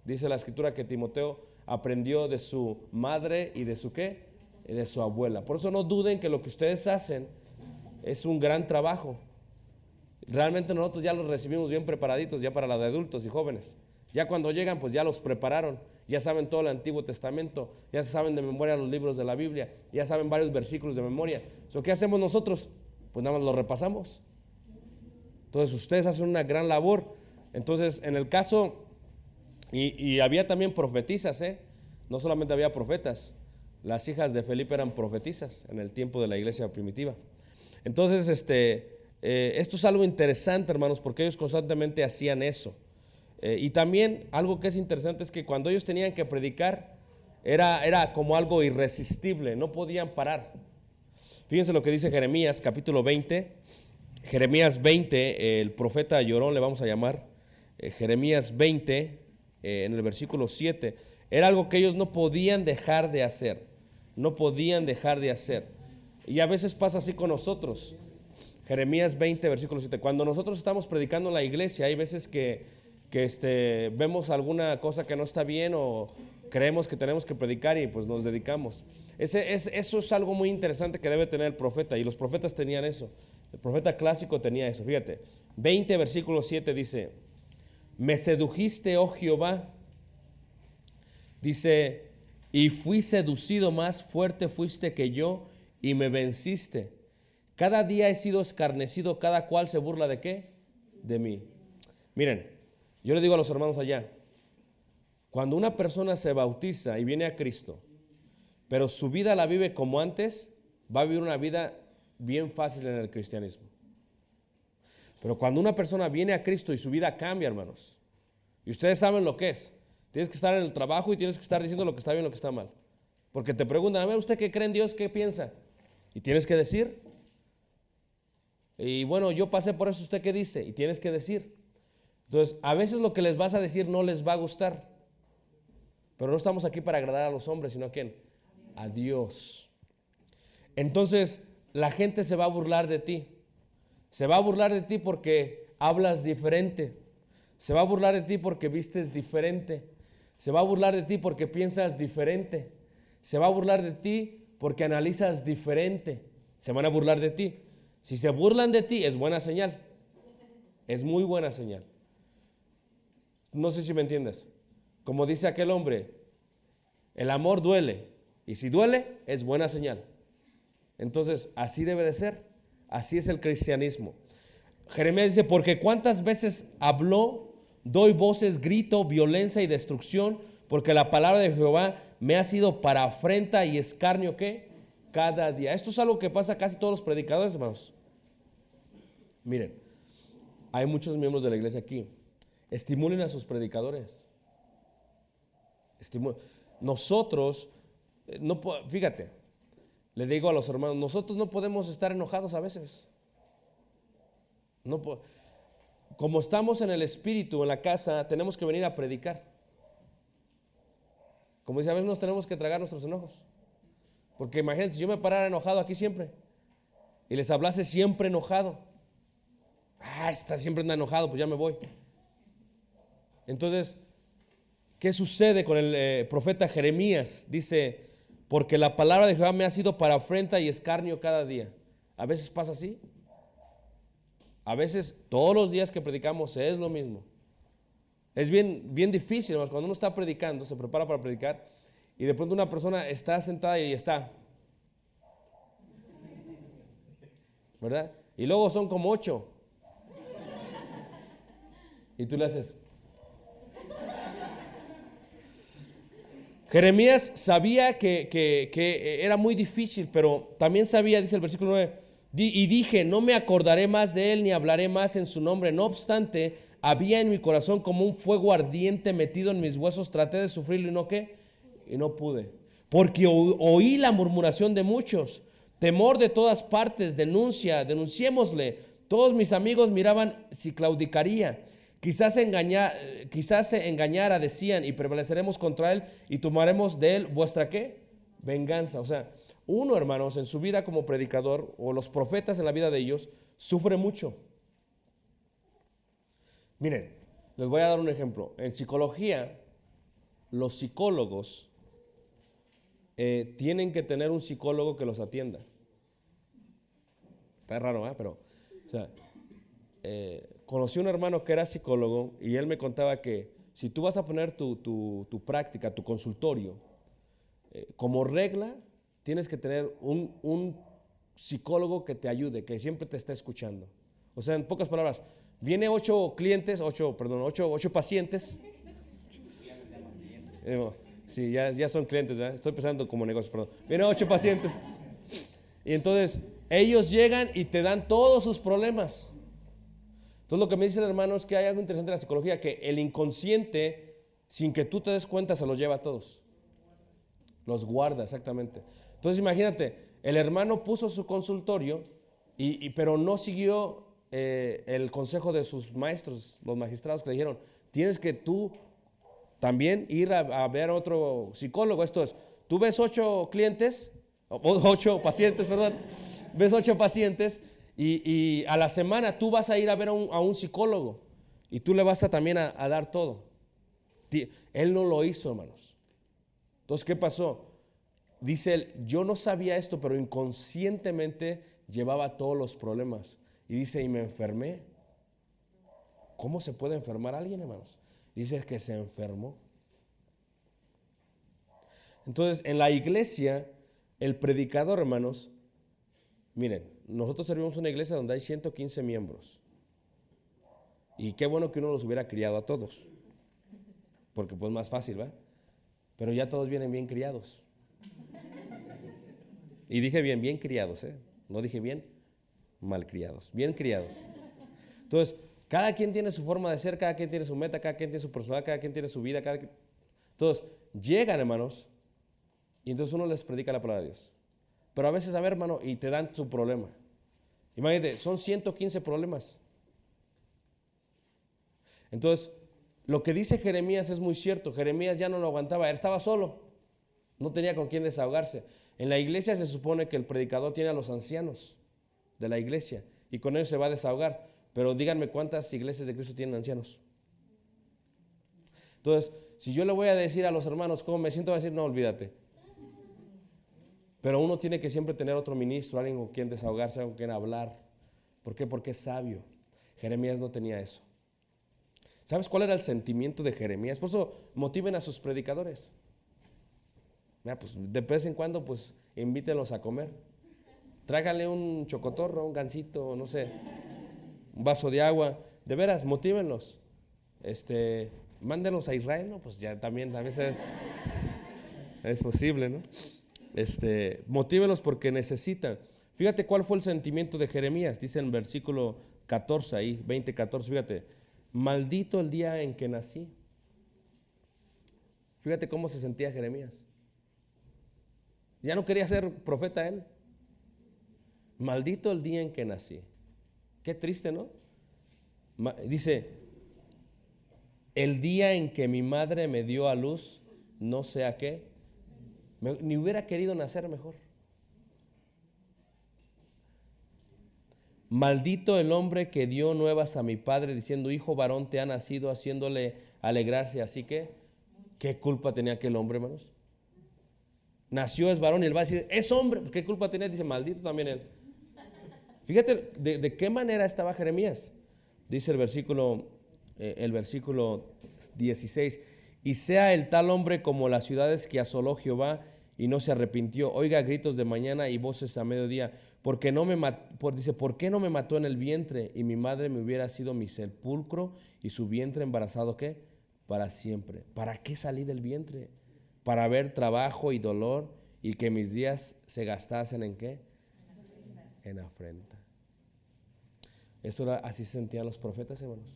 Dice la escritura que Timoteo aprendió de su madre y de su ¿qué? Y de su abuela. Por eso no duden que lo que ustedes hacen es un gran trabajo. Realmente nosotros ya los recibimos bien preparaditos ya para la de adultos y jóvenes. Ya cuando llegan pues ya los prepararon, ya saben todo el Antiguo Testamento, ya saben de memoria los libros de la Biblia, ya saben varios versículos de memoria. ¿So, qué hacemos nosotros? Pues nada más lo repasamos. Entonces ustedes hacen una gran labor. Entonces en el caso, y había también profetisas, no solamente había profetas, las hijas de Felipe eran profetisas en el tiempo de la iglesia primitiva. Entonces esto es algo interesante, hermanos, porque ellos constantemente hacían eso. Y también algo que es interesante es que cuando ellos tenían que predicar era como algo irresistible, no podían parar. Fíjense lo que dice Jeremías capítulo 20, Jeremías 20, el profeta llorón le vamos a llamar, Jeremías 20, en el versículo 7, era algo que ellos no podían dejar de hacer, no podían dejar de hacer. Y a veces pasa así con nosotros. Jeremías 20, versículo 7, cuando nosotros estamos predicando en la iglesia, hay veces que vemos alguna cosa que no está bien o creemos que tenemos que predicar y pues nos dedicamos. Eso es algo muy interesante que debe tener el profeta, y los profetas tenían eso. El profeta clásico tenía eso. Fíjate, 20 versículo 7 dice, me sedujiste, oh Jehová, dice, y fui seducido, más fuerte fuiste que yo y me venciste. Cada día he sido escarnecido, cada cual se burla de ¿qué? De mí. Miren, yo le digo a los hermanos allá, cuando una persona se bautiza y viene a Cristo, pero su vida la vive como antes, va a vivir una vida bien fácil en el cristianismo. Pero cuando una persona viene a Cristo y su vida cambia, hermanos, y ustedes saben lo que es, tienes que estar en el trabajo y tienes que estar diciendo lo que está bien y lo que está mal. Porque te preguntan, a ver, ¿usted qué cree en Dios? ¿Qué piensa? Y tienes que decir. Y bueno, yo pasé por eso, ¿usted qué dice? Y tienes que decir. Entonces, a veces lo que les vas a decir no les va a gustar. Pero no estamos aquí para agradar a los hombres, sino a ¿quién? A Dios. Entonces, la gente se va a burlar de ti. Se va a burlar de ti porque hablas diferente. Se va a burlar de ti porque vistes diferente. Se va a burlar de ti porque piensas diferente. Se va a burlar de ti porque analizas diferente. Se van a burlar de ti. Si se burlan de ti, es buena señal. Es muy buena señal. No sé si me entiendes. Como dice aquel hombre, el amor duele. Y si duele, es buena señal. Entonces, así debe de ser. Así es el cristianismo. Jeremías dice, porque cuántas veces habló, doy voces, grito, violencia y destrucción, porque la palabra de Jehová me ha sido para afrenta y escarnio, ¿qué? Cada día. Esto es algo que pasa a casi todos los predicadores, hermanos. Miren, hay muchos miembros de la iglesia aquí. Estimulen a sus predicadores. Nosotros, fíjate, le digo a los hermanos, nosotros no podemos estar enojados a veces. Como estamos en el espíritu, en la casa, tenemos que venir a predicar. Como dice, a veces nos tenemos que tragar nuestros enojos. Porque imagínense, si yo me parara enojado aquí siempre y les hablase siempre enojado, está siempre anda enojado, pues ya me voy. Entonces, ¿qué sucede con el profeta Jeremías? Dice, porque la palabra de Jehová me ha sido para afrenta y escarnio cada día. A veces pasa así. A veces, todos los días que predicamos es lo mismo. Es bien difícil, hermanos, cuando uno está predicando, se prepara para predicar, y de pronto una persona está sentada y está, ¿verdad? Y luego son como 8. Y tú le haces. Jeremías sabía que era muy difícil, pero también sabía, dice el versículo 9, y dije, no me acordaré más de él ni hablaré más en su nombre. No obstante, había en mi corazón como un fuego ardiente metido en mis huesos. Traté de sufrirlo y no qué, y no pude. Porque oí la murmuración de muchos, temor de todas partes, denunciémosle. Todos mis amigos miraban si claudicaría. Quizás se engañara, decían, y prevaleceremos contra él y tomaremos de él vuestra ¿qué? Venganza. O sea, uno, hermanos, en su vida como predicador, o los profetas en la vida de ellos, sufre mucho. Miren, les voy a dar un ejemplo. En psicología, los psicólogos tienen que tener un psicólogo que los atienda. Está raro, ¿eh? Pero, o sea, conocí a un hermano que era psicólogo y él me contaba que si tú vas a poner tu práctica, tu consultorio, como regla, tienes que tener un psicólogo que te ayude, que siempre te esté escuchando. O sea, en pocas palabras, viene 8 pacientes. Sí, ya son clientes, ¿verdad? Estoy pensando como negocio, perdón. Vienen 8 pacientes. Y entonces, ellos llegan y te dan todos sus problemas. Entonces, lo que me dice el hermano es que hay algo interesante en la psicología, que el inconsciente, sin que tú te des cuenta, se los lleva a todos. Los guarda, exactamente. Entonces, imagínate, el hermano puso su consultorio, pero no siguió el consejo de sus maestros, los magistrados que le dijeron, tienes que tú también ir a ver a otro psicólogo. Esto es, tú ves 8 pacientes, perdón, ves 8 pacientes y a la semana tú vas a ir a ver a un psicólogo y tú le vas a también a dar todo. Él no lo hizo, hermanos. Entonces, ¿qué pasó? Dice él, yo no sabía esto, pero inconscientemente llevaba todos los problemas. Y dice, y me enfermé. ¿Cómo se puede enfermar alguien, hermanos? Dice que se enfermó. Entonces, en la iglesia, el predicador, hermanos, miren, nosotros servimos una iglesia donde hay 115 miembros. Y qué bueno que uno los hubiera criado a todos. Porque pues más fácil, ¿va? Pero ya todos vienen bien criados. Y dije bien criados, ¿eh? No dije bien mal criados, bien criados. Entonces, cada quien tiene su forma de ser, cada quien tiene su meta, cada quien tiene su personalidad, cada quien tiene su vida, Entonces, llegan, hermanos, y entonces uno les predica la palabra de Dios. Pero a veces, a ver, hermano, y te dan su problema. Imagínate, son 115 problemas. Entonces, lo que dice Jeremías es muy cierto. Jeremías ya no lo aguantaba, él estaba solo, no tenía con quién desahogarse. En la iglesia se supone que el predicador tiene a los ancianos de la iglesia y con ellos se va a desahogar. Pero díganme cuántas iglesias de Cristo tienen ancianos. Entonces, si yo le voy a decir a los hermanos cómo me siento, va a decir, no, olvídate. Pero uno tiene que siempre tener otro ministro, alguien con quien desahogarse, con quien hablar. ¿Por qué? Porque es sabio. Jeremías no tenía eso. ¿Sabes cuál era el sentimiento de Jeremías? Por eso motiven a sus predicadores. Mira, pues de vez en cuando, pues invítenlos a comer. Tráigale un chocotorro, un gansito, no sé, un vaso de agua. De veras, motívenlos. Mándenlos a Israel, ¿no? Pues ya también a veces es posible, ¿no? Motívenlos porque necesitan. Fíjate cuál fue el sentimiento de Jeremías. Dice en versículo 14 ahí, 20:14, fíjate. Maldito el día en que nací. Fíjate cómo se sentía Jeremías. Ya no quería ser profeta él. Maldito el día en que nací. Qué triste, ¿no? Dice, el día en que mi madre me dio a luz, no sé a qué, ni hubiera querido nacer mejor. Maldito el hombre que dio nuevas a mi padre diciendo, hijo varón te ha nacido, haciéndole alegrarse. Así que, ¿qué culpa tenía aquel hombre, hermanos? Nació, es varón, y él va a decir, es hombre, ¿qué culpa tenía? Dice, maldito también él. Fíjate de qué manera estaba Jeremías. Dice el versículo 16, y sea el tal hombre como las ciudades que asoló Jehová y no se arrepintió. Oiga gritos de mañana y voces a mediodía. Dice, ¿por qué no me mató en el vientre? Y mi madre me hubiera sido mi sepulcro y su vientre embarazado, ¿qué? Para siempre. ¿Para qué salí del vientre? Para ver trabajo y dolor y que mis días se gastasen ¿en qué? En afrenta. Así se sentían los profetas, hermanos.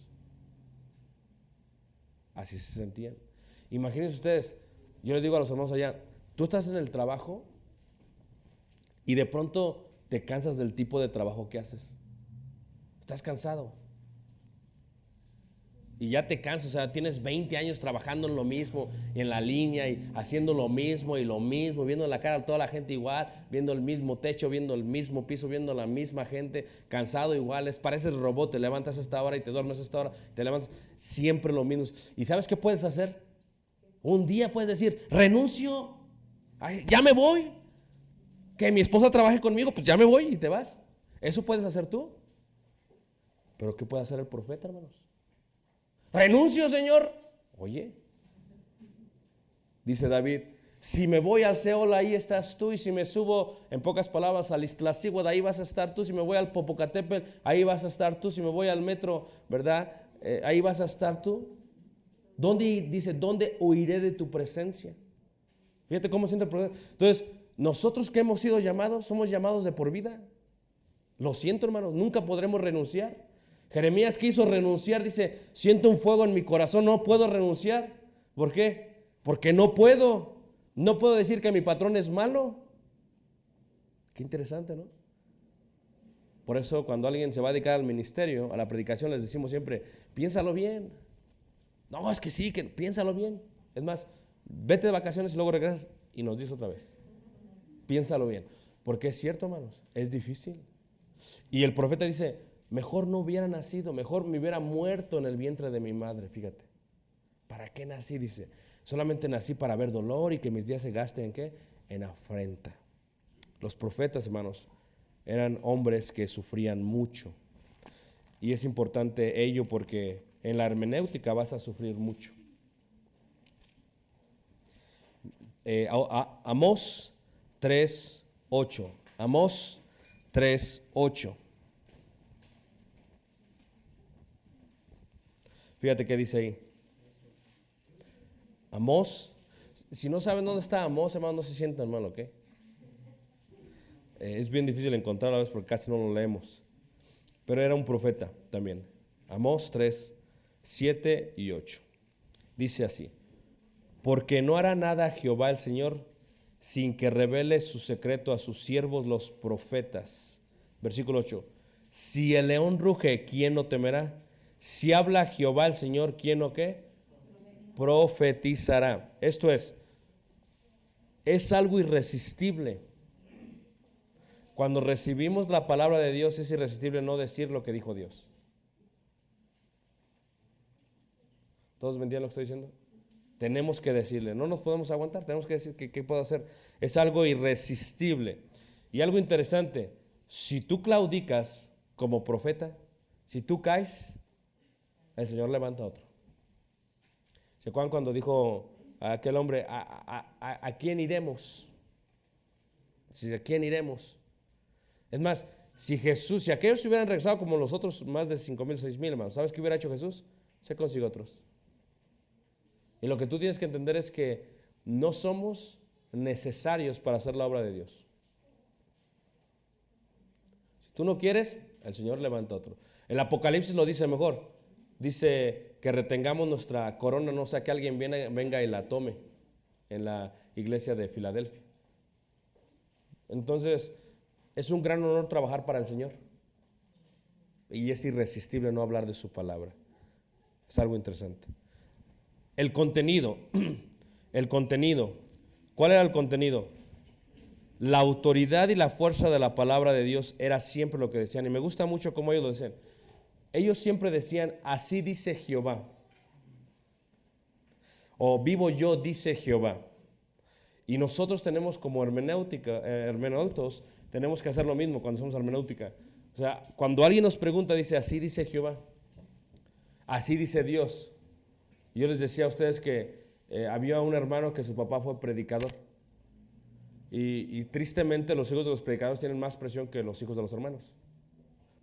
Así se sentían. Imagínense ustedes, yo les digo a los hermanos allá, tú estás en el trabajo y de pronto te cansas del tipo de trabajo que haces. Estás cansado. Y ya te cansas, o sea, tienes 20 años trabajando en lo mismo, en la línea, y haciendo lo mismo, viendo la cara de toda la gente igual, viendo el mismo techo, viendo el mismo piso, viendo la misma gente, cansado igual, pareces robot, te levantas a esta hora y te duermes a esta hora, te levantas, siempre lo mismo. ¿Y sabes qué puedes hacer? Un día puedes decir, renuncio, ay, ya me voy, que mi esposa trabaje conmigo, pues ya me voy y te vas. Eso puedes hacer tú. Pero ¿qué puede hacer el profeta, hermanos? Renuncio, Señor. Oye, dice David, si me voy al Seol, ahí estás tú, y si me subo, en pocas palabras, al Iztaccíhuatl, ahí vas a estar tú, si me voy al Popocatépetl, ahí vas a estar tú, si me voy al metro, ¿verdad? Ahí vas a estar tú. ¿Dónde huiré de tu presencia? Fíjate cómo siente el profeta. Entonces, nosotros que hemos sido llamados, somos llamados de por vida. Lo siento, hermanos, nunca podremos renunciar. Jeremías quiso renunciar, dice, siento un fuego en mi corazón, no puedo renunciar. ¿Por qué? Porque no puedo decir que mi patrón es malo. Qué interesante, ¿no? Por eso cuando alguien se va a dedicar al ministerio, a la predicación, les decimos siempre, piénsalo bien. No, es que sí, que piénsalo bien. Es más, vete de vacaciones y luego regresas y nos dices otra vez. Piénsalo bien. Porque es cierto, hermanos, es difícil. Y el profeta dice, mejor no hubiera nacido, mejor me hubiera muerto en el vientre de mi madre, fíjate. ¿Para qué nací? Dice, solamente nací para ver dolor y que mis días se gasten ¿en qué? En afrenta. Los profetas, hermanos, eran hombres que sufrían mucho. Y es importante ello porque en la hermenéutica vas a sufrir mucho. Amós 3:8. Amós 3:8. Fíjate qué dice ahí. Amós. Si no saben dónde está Amós, hermano, no se sientan mal, ¿ok? Es bien difícil encontrarlo a veces porque casi no lo leemos. Pero era un profeta también. Amós 3:7 y 8. Dice así: porque no hará nada Jehová el Señor sin que revele su secreto a sus siervos los profetas. Versículo 8. Si el león ruge, ¿quién no temerá? Si habla Jehová el Señor, ¿quién no qué? Profetizará. Esto es algo irresistible. Cuando recibimos la palabra de Dios es irresistible no decir lo que dijo Dios. ¿Todos me entienden lo que estoy diciendo? Tenemos que decirle, no nos podemos aguantar, tenemos que decir qué puedo hacer. Es algo irresistible. Y algo interesante, si tú claudicas como profeta, si tú caes, el Señor levanta a otro. ¿Se acuerdan cuando dijo a aquel hombre, ¿a quién iremos? ¿A quién iremos? Es más, si aquellos se hubieran regresado como los otros más de 5,000, 6,000 hermanos, ¿sabes qué hubiera hecho Jesús? Se consiguió otros. Y lo que tú tienes que entender es que no somos necesarios para hacer la obra de Dios. Si tú no quieres, el Señor levanta otro. El Apocalipsis lo dice mejor. Dice que retengamos nuestra corona, no sea que alguien venga y la tome en la iglesia de Filadelfia. Entonces, es un gran honor trabajar para el Señor. Y es irresistible no hablar de su palabra. Es algo interesante. El contenido. ¿Cuál era el contenido? La autoridad y la fuerza de la palabra de Dios era siempre lo que decían. Y me gusta mucho cómo ellos lo decían. Ellos siempre decían, así dice Jehová. O vivo yo, dice Jehová. Y nosotros tenemos como hermeneutos, tenemos que hacer lo mismo cuando somos hermenéutica. O sea, cuando alguien nos pregunta, dice, así dice Jehová. Así dice Dios. Yo les decía a ustedes que había un hermano que su papá fue predicador. Y tristemente los hijos de los predicadores tienen más presión que los hijos de los hermanos,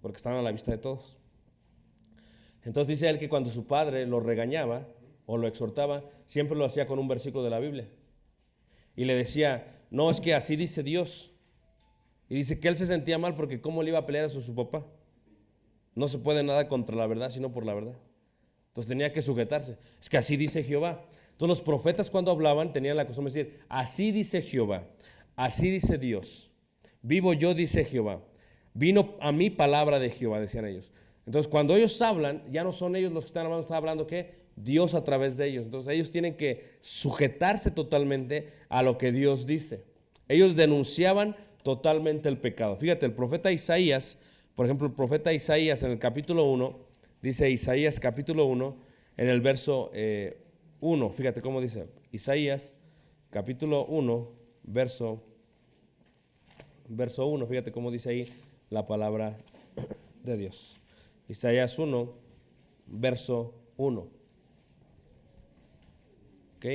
porque están a la vista de todos. Entonces dice él que cuando su padre lo regañaba o lo exhortaba, siempre lo hacía con un versículo de la Biblia. Y le decía, no, es que así dice Dios. Y dice que él se sentía mal porque cómo le iba a pelear a su papá. No se puede nada contra la verdad, sino por la verdad. Entonces tenía que sujetarse. Es que así dice Jehová. Entonces los profetas cuando hablaban tenían la costumbre de decir, así dice Jehová, así dice Dios. Vivo yo, dice Jehová. Vino a mí palabra de Jehová, decían ellos. Entonces cuando ellos hablan, ya no son ellos los que están hablando, está hablando ¿qué? Dios a través de ellos. Entonces ellos tienen que sujetarse totalmente a lo que Dios dice. Ellos denunciaban totalmente el pecado. Fíjate, el profeta Isaías, por ejemplo, el profeta Isaías en el capítulo 1, dice Isaías capítulo 1, en el verso 1, fíjate cómo dice, Isaías capítulo 1, verso 1, fíjate cómo dice ahí la palabra de Dios. Isaías 1, verso 1. ¿Ok?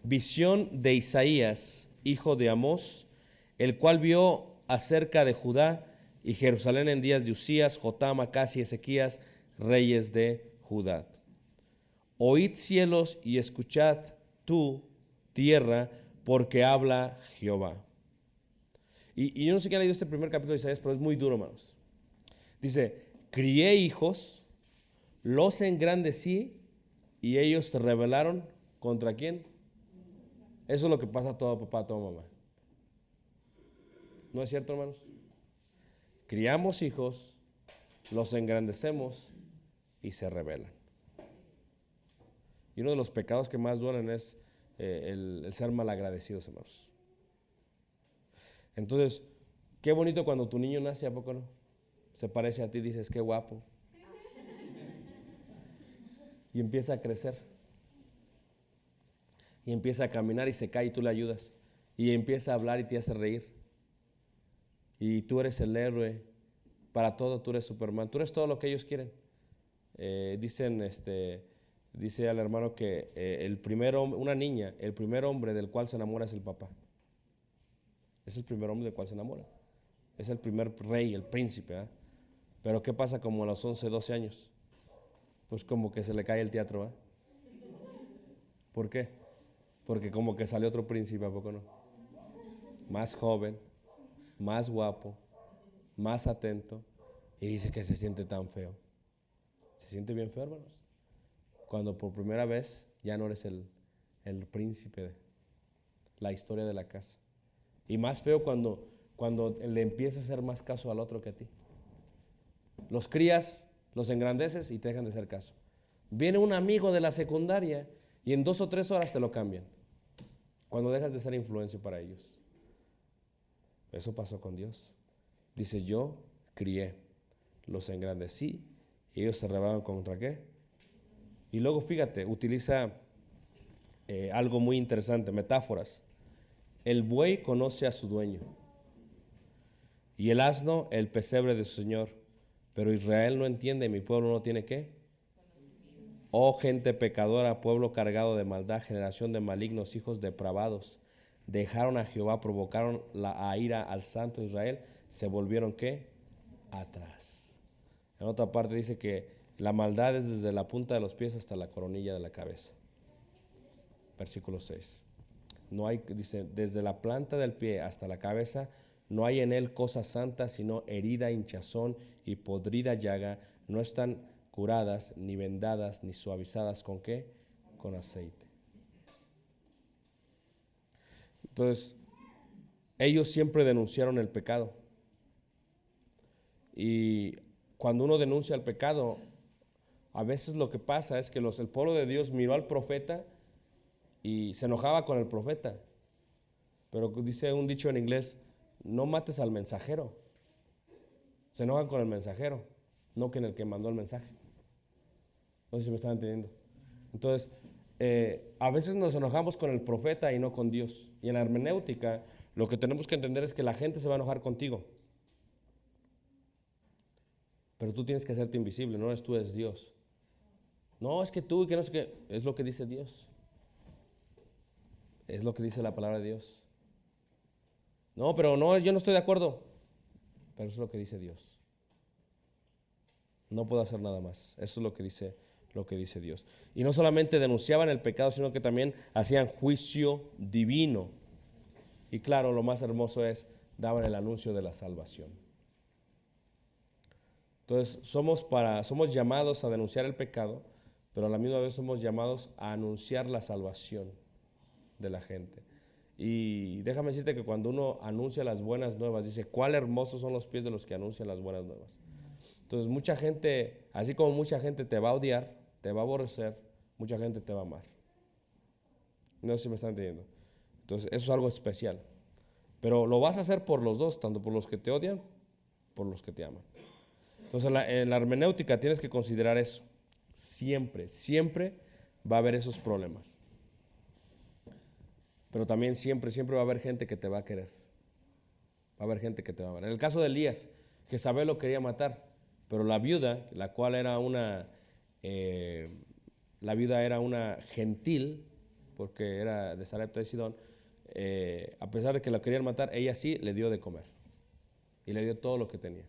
Visión de Isaías, hijo de Amós, el cual vio acerca de Judá y Jerusalén en días de Usías, Jotam, Acaz y Ezequías, reyes de Judá. Oíd cielos y escuchad tú, tierra, porque habla Jehová. Y yo no sé quién ha leído este primer capítulo de Isaías, pero es muy duro, hermanos. Dice, crié hijos, los engrandecí, y ellos se rebelaron ¿contra quién? Eso es lo que pasa a todo papá, a toda mamá. ¿No es cierto, hermanos? Criamos hijos, los engrandecemos y se rebelan. Y uno de los pecados que más duelen es el ser malagradecidos, hermanos. Entonces, qué bonito cuando tu niño nace, ¿a poco no? Se parece a ti, dices, qué guapo. Y empieza a crecer. Y empieza a caminar y se cae y tú le ayudas. Y empieza a hablar y te hace reír. Y tú eres el héroe. Para todo tú eres Superman. Tú eres todo lo que ellos quieren. Dice al hermano que una niña, el primer hombre del cual se enamora es el papá. Es el primer hombre del cual se enamora. Es el primer rey, el príncipe. ¿Eh? Pero ¿qué pasa como a los 11, 12 años? Pues como que se le cae el teatro. ¿Eh? ¿Por qué? Porque como que salió otro príncipe, ¿a poco no? Más joven, más guapo, más atento, y dice que se siente tan feo. Se siente bien feo, hermanos. Cuando por primera vez ya no eres el príncipe de la historia de la casa. Y más feo cuando le empieza a hacer más caso al otro que a ti. Los crías, los engrandeces y te dejan de hacer caso. Viene un amigo de la secundaria y en 2 o 3 horas te lo cambian, cuando dejas de ser influencia para ellos. Eso pasó con Dios. Dice, yo crié, los engrandecí y ellos se rebelaron contra qué. Y luego fíjate, utiliza algo muy interesante, metáforas. El buey conoce a su dueño y el asno el pesebre de su señor, pero Israel no entiende, mi pueblo no tiene qué. Oh gente pecadora, pueblo cargado de maldad, generación de malignos, hijos depravados, dejaron a Jehová, provocaron la ira al santo Israel, se volvieron ¿qué? Atrás. En otra parte dice que la maldad es desde la punta de los pies hasta la coronilla de la cabeza. Versículo 6. No hay, dice, desde la planta del pie hasta la cabeza, no hay en él cosa santa, sino herida, hinchazón y podrida llaga, no están curadas, ni vendadas, ni suavizadas, ¿con qué? Con aceite. Entonces, ellos siempre denunciaron el pecado. Y cuando uno denuncia el pecado, a veces lo que pasa es que el pueblo de Dios miró al profeta y se enojaba con el profeta. Pero dice un dicho en inglés, no mates al mensajero. Se enojan con el mensajero, no con el que mandó el mensaje. No sé si me están entendiendo. Entonces, a veces nos enojamos con el profeta y no con Dios. Y en la hermenéutica, lo que tenemos que entender es que la gente se va a enojar contigo. Pero tú tienes que hacerte invisible, no eres tú, es Dios. No, es que tú, que no sé qué, es lo que dice Dios. Es lo que dice la palabra de Dios. No, pero no, yo no estoy de acuerdo. Pero eso es lo que dice Dios. No puedo hacer nada más. Eso es lo que dice Dios. Y no solamente denunciaban el pecado, sino que también hacían juicio divino. Y claro, lo más hermoso es, daban el anuncio de la salvación. Entonces, somos llamados a denunciar el pecado, pero a la misma vez somos llamados a anunciar la salvación de la gente. Y déjame decirte que cuando uno anuncia las buenas nuevas, dice, cuál hermosos son los pies de los que anuncian las buenas nuevas. Entonces mucha gente, así como mucha gente te va a odiar, te va a aborrecer, mucha gente te va a amar. No sé si me están entendiendo. Entonces eso es algo especial. Pero lo vas a hacer por los dos, tanto por los que te odian, por los que te aman. Entonces en la hermenéutica tienes que considerar eso. Siempre, siempre va a haber esos problemas. Pero también siempre, siempre va a haber gente que te va a querer. Va a haber gente que te va a amar. En el caso de Elías, Jezabel lo quería matar, pero la viuda, la cual era la viuda era una gentil, porque era de Sarepta de Sidón, a pesar de que la querían matar, ella sí le dio de comer. Y le dio todo lo que tenía.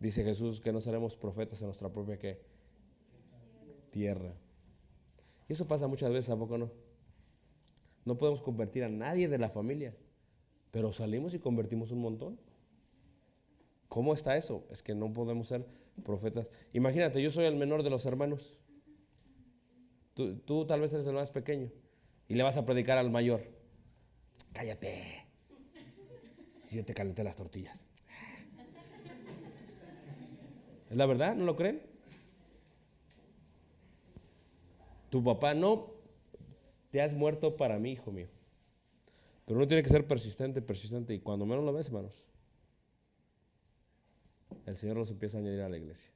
Dice Jesús que no seremos profetas en nuestra propia ¿qué? Tierra. Y eso pasa muchas veces, ¿a poco no? No podemos convertir a nadie de la familia, pero salimos y convertimos un montón. ¿Cómo está eso? Es que no podemos ser profetas. Imagínate, yo soy el menor de los hermanos. Tú tal vez eres el más pequeño y le vas a predicar al mayor. Cállate. Si yo te calenté las tortillas. ¿Es la verdad? ¿No lo creen? Tu papá no, te has muerto para mí, hijo mío. Pero uno tiene que ser persistente, persistente. Y cuando menos lo ves, hermanos, el Señor los empieza a añadir a la iglesia.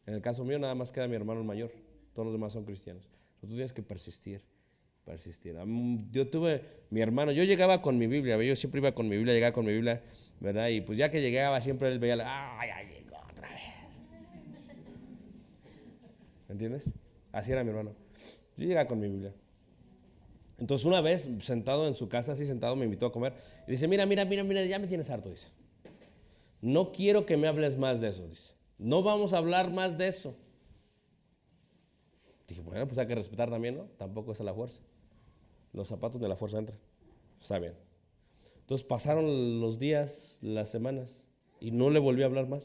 En el caso mío nada más queda mi hermano el mayor. Todos los demás son cristianos. Pero tú tienes que persistir, persistir. Yo tuve mi hermano, yo llegaba con mi Biblia, yo siempre iba con mi Biblia, llegaba con mi Biblia, ¿verdad? Y pues ya que llegaba siempre él veía, ay, llegó otra vez. ¿Entiendes? Así era mi hermano. Yo llegaba con mi Biblia. Entonces una vez, sentado en su casa, así sentado, me invitó a comer. Y dice, mira, ya me tienes harto, dice. No quiero que me hables más de eso, dice. No vamos a hablar más de eso. Dije, bueno, pues hay que respetar también, ¿no? Tampoco es a la fuerza. Los zapatos de la fuerza entran. Está bien. Entonces pasaron los días, las semanas, y no le volví a hablar más.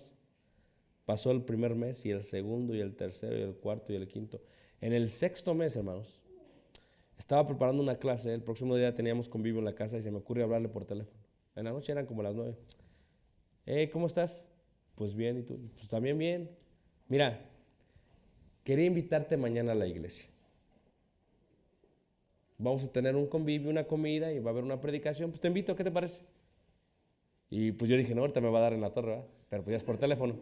Pasó el primer mes, y el segundo, y el tercero, y el cuarto, y el quinto. En el sexto mes, hermanos, estaba preparando una clase. El próximo día teníamos convivio en la casa y se me ocurrió hablarle por teléfono. En la noche eran como las 9. ¿Cómo estás? Pues bien, ¿y tú? Pues también bien. Mira, quería invitarte mañana a la iglesia. Vamos a tener un convivio, una comida y va a haber una predicación. Pues te invito, ¿qué te parece? Y pues yo dije, no, ahorita me va a dar en la torre, ¿verdad? Pero pues ya es por teléfono.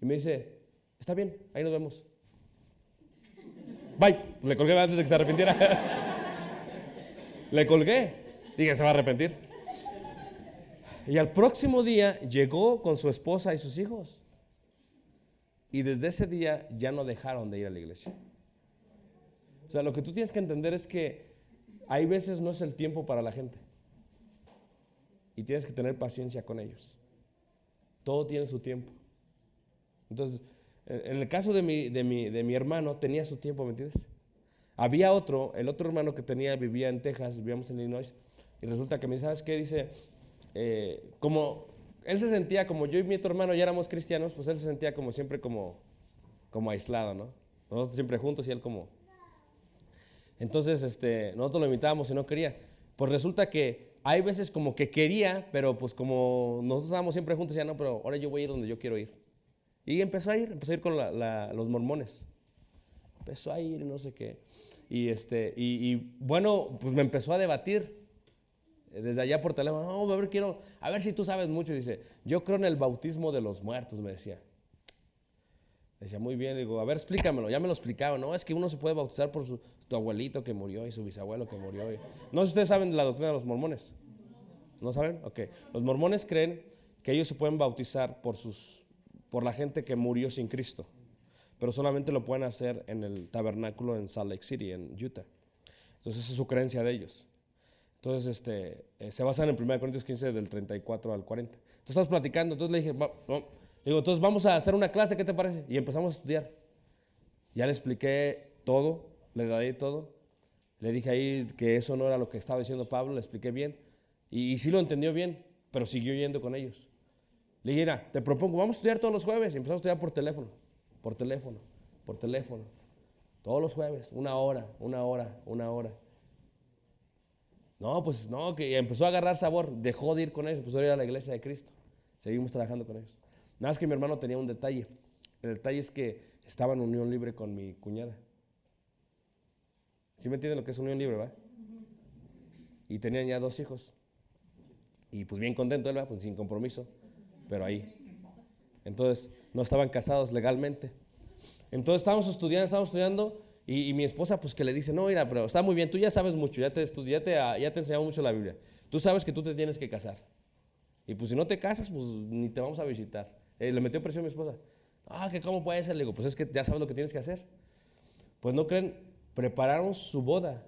Y me dice, está bien, ahí nos vemos. Bye. Pues le colgué antes de que se arrepintiera. Le colgué. Dije, se va a arrepentir. Y al próximo día llegó con su esposa y sus hijos. Y desde ese día ya no dejaron de ir a la iglesia. O sea, lo que tú tienes que entender es que hay veces no es el tiempo para la gente. Y tienes que tener paciencia con ellos. Todo tiene su tiempo. Entonces, en el caso de mi hermano, tenía su tiempo, ¿me entiendes? Había el otro hermano que vivía en Texas, vivíamos en Illinois, y resulta que me dice, ¿sabes qué? Dice, como él se sentía, como yo y mi otro hermano ya éramos cristianos, pues él se sentía como siempre como aislado, ¿no? Nosotros siempre juntos y él como... Entonces, nosotros lo invitábamos y no quería. Pues resulta que hay veces como que quería, pero pues como nosotros estábamos siempre juntos, ya no, pero ahora yo voy a ir donde yo quiero ir. Y empezó a ir con los mormones. Empezó a ir, no sé qué. Y bueno, pues me empezó a debatir desde allá por teléfono. No, a ver si tú sabes mucho. Dice, yo creo en el bautismo de los muertos, me decía. Decía, muy bien, digo, a ver, explícamelo. Ya me lo explicaba. No, es que uno se puede bautizar por tu abuelito que murió y su bisabuelo que murió. No sé si ustedes saben de la doctrina de los mormones. ¿No saben? Ok. Los mormones creen que ellos se pueden bautizar por la gente que murió sin Cristo, pero solamente lo pueden hacer en el tabernáculo en Salt Lake City, en Utah. Entonces esa es su creencia de ellos. Entonces se basan en 1 Corintios 15 del 34 al 40. Entonces estamos platicando, entonces le dije, digo, entonces vamos a hacer una clase, ¿qué te parece? Y empezamos a estudiar. Ya le expliqué todo, le di todo. Le dije ahí que eso no era lo que estaba diciendo Pablo, le expliqué bien. Y sí lo entendió bien, pero siguió yendo con ellos. Le dije, mira, te propongo, vamos a estudiar todos los jueves. Y empezamos a estudiar por teléfono, por teléfono, por teléfono. Todos los jueves, una hora. No, pues no, que empezó a agarrar sabor, dejó de ir con ellos, empezó a ir a la iglesia de Cristo. Seguimos trabajando con ellos. Nada más que mi hermano tenía un detalle. El detalle es que estaba en unión libre con mi cuñada. ¿Sí me entienden lo que es unión libre, va? Y tenían ya 2 hijos. Y pues bien contento él, ¿va? Pues sin compromiso, pero ahí. Entonces, no estaban casados legalmente. Entonces estábamos estudiando y mi esposa pues que le dice, no, mira, pero está muy bien, tú ya sabes mucho, ya te enseñamos mucho la Biblia. Tú sabes que tú te tienes que casar. Y pues si no te casas, pues ni te vamos a visitar. Le metió presión a mi esposa. Que cómo puede ser, le digo, pues es que ya sabes lo que tienes que hacer. Pues no creen, prepararon su boda.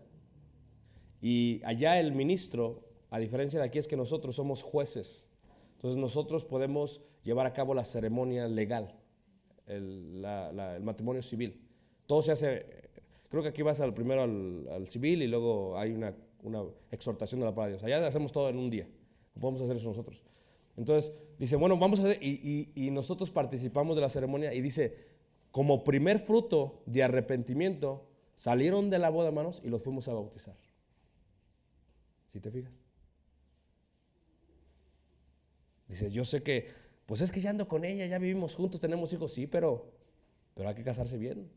Y allá el ministro, a diferencia de aquí, es que nosotros somos jueces. Entonces nosotros podemos llevar a cabo la ceremonia legal, el matrimonio civil. Todo se hace, creo que aquí vas primero al civil y luego hay una exhortación de la palabra de Dios. Allá hacemos todo en un día. Podemos hacer eso nosotros. Entonces dice, bueno, vamos a hacer, y nosotros participamos de la ceremonia y dice, como primer fruto de arrepentimiento, salieron de la boda, hermanos, y los fuimos a bautizar. ¿Sí te fijas? Dice, yo sé que, pues es que ya ando con ella, ya vivimos juntos, tenemos hijos, sí, pero hay que casarse bien.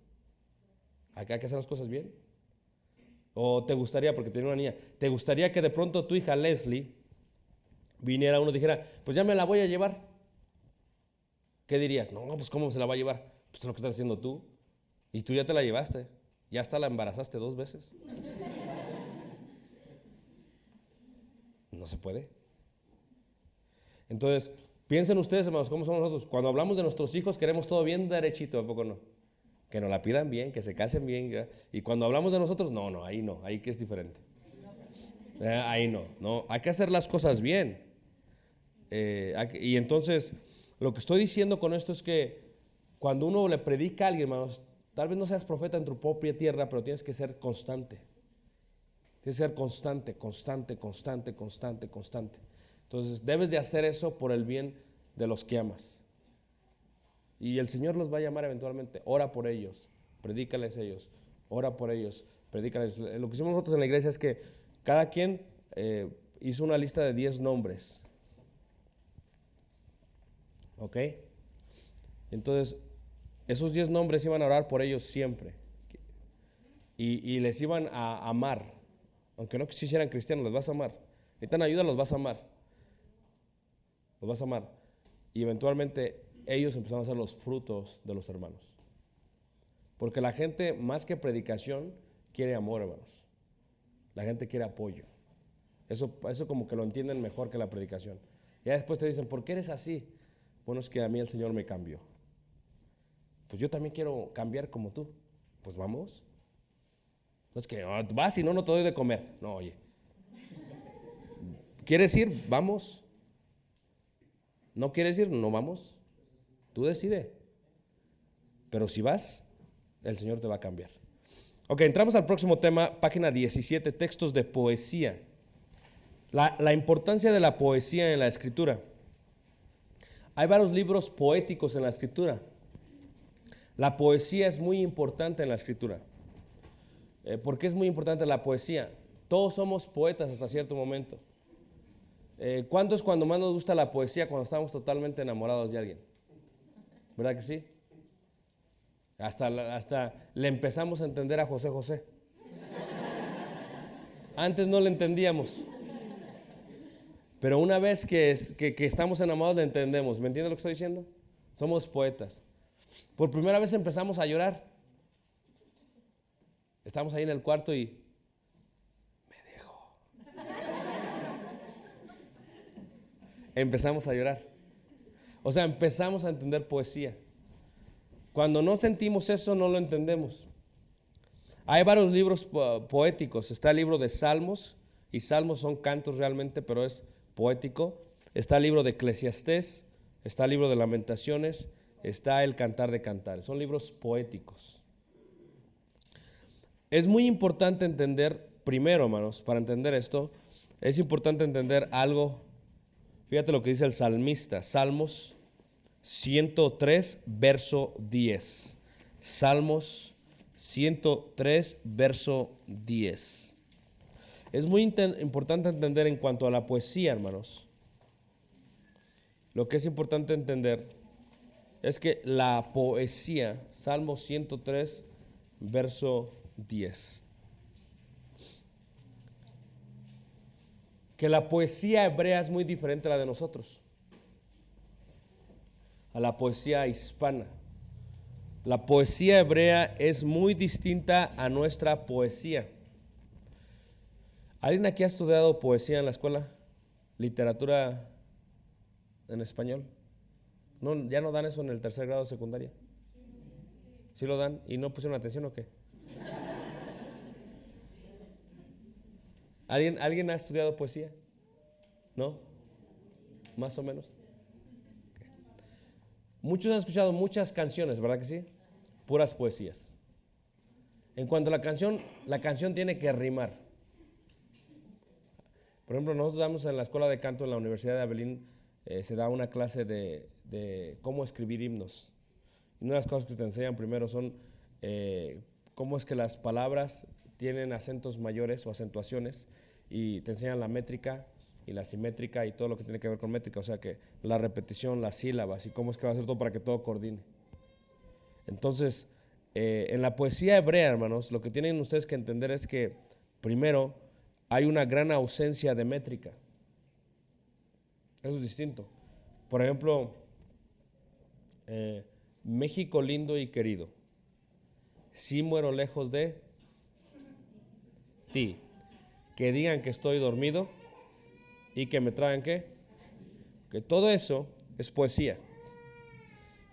Hay que hacer las cosas bien. O te gustaría, porque tenía una niña, te gustaría que de pronto tu hija Leslie viniera uno y dijera, pues ya me la voy a llevar. ¿Qué dirías? No, pues ¿cómo se la va a llevar? Pues es lo que estás haciendo tú. Y tú ya te la llevaste. Ya hasta la embarazaste 2 veces. No se puede. Entonces, piensen ustedes, hermanos, cómo somos nosotros. Cuando hablamos de nuestros hijos, queremos todo bien derechito, ¿a poco no? Que nos la pidan bien, que se casen bien. ¿Ya? Y cuando hablamos de nosotros, no, ahí que es diferente. Ahí no, hay que hacer las cosas bien. Y entonces, lo que estoy diciendo con esto es que cuando uno le predica a alguien, hermanos, tal vez no seas profeta en tu propia tierra, pero tienes que ser constante. Tienes que ser constante. Entonces, debes de hacer eso por el bien de los que amas. Y el Señor los va a llamar eventualmente. Ora por ellos, predícales a ellos, ora por ellos, predícales. Lo que hicimos nosotros en la iglesia es que cada quien hizo una lista de 10 nombres. ¿Ok? Entonces, esos 10 nombres iban a orar por ellos siempre. Y les iban a amar. Aunque no quisieran cristianos, les vas a amar. Necesitan ayuda, los vas a amar. Los vas a amar. Y eventualmente ellos empezaron a ser los frutos de los hermanos. Porque la gente, más que predicación, quiere amor, hermanos. La gente quiere apoyo. Eso como que lo entienden mejor que la predicación. Ya después te dicen, ¿por qué eres así? Bueno, es que a mí el Señor me cambió. Pues yo también quiero cambiar como tú. Pues vamos. No es que vas y no te doy de comer. No, oye. ¿Quieres ir? Vamos. ¿No quieres ir? No vamos. Tú decide. Pero si vas, el Señor te va a cambiar. Ok, entramos al próximo tema, página 17, textos de poesía. La importancia de la poesía en la Escritura. Hay varios libros poéticos en la Escritura. La poesía es muy importante en la Escritura. ¿Por qué es muy importante la poesía? Todos somos poetas hasta cierto momento. ¿Cuánto es cuando más nos gusta la poesía? Cuando estamos totalmente enamorados de alguien. ¿Verdad que sí? Hasta le empezamos a entender a José José. Antes no le entendíamos. Pero una vez que estamos enamorados le entendemos. ¿Me entiendes lo que estoy diciendo? Somos poetas. Por primera vez empezamos a llorar. Estamos ahí en el cuarto y me dejó. Empezamos a llorar. O sea, empezamos a entender poesía. Cuando no sentimos eso, no lo entendemos. Hay varios libros poéticos. Está el libro de Salmos, y Salmos son cantos realmente, pero es poético. Está el libro de Eclesiastés, está el libro de Lamentaciones, está el Cantar de Cantares. Son libros poéticos. Es muy importante entender, primero, hermanos, para entender esto, es importante entender algo. Fíjate lo que dice el salmista, Salmos 103, verso 10. Salmos 103, verso 10. Es muy importante entender en cuanto a la poesía, hermanos. Lo que es importante entender es que la poesía, Salmos 103, verso 10. Que la poesía hebrea es muy diferente a la de nosotros, a la poesía hispana. La poesía hebrea es muy distinta a nuestra poesía. ¿Alguien aquí ha estudiado poesía en la escuela? ¿Literatura en español? ¿No, ya no dan eso en el tercer grado de secundaria? ¿Sí lo dan? ¿Y no pusieron atención o qué? ¿Alguien ha estudiado poesía? ¿No? ¿Más o menos? Muchos han escuchado muchas canciones, ¿verdad que sí? Puras poesías. En cuanto a la canción tiene que rimar. Por ejemplo, nosotros damos en la escuela de canto en la Universidad de Abelín, se da una clase de cómo escribir himnos. Y una de las cosas que te enseñan primero son cómo es que las palabras tienen acentos mayores o acentuaciones, y te enseñan la métrica y la simétrica y todo lo que tiene que ver con métrica, o sea que la repetición, las sílabas y cómo es que va a ser todo para que todo coordine. Entonces, en la poesía hebrea, hermanos, lo que tienen ustedes que entender es que, primero, hay una gran ausencia de métrica. Eso es distinto. Por ejemplo, México lindo y querido, si muero lejos de ti, que digan que estoy dormido y que me traigan ¿qué? Que todo eso es poesía.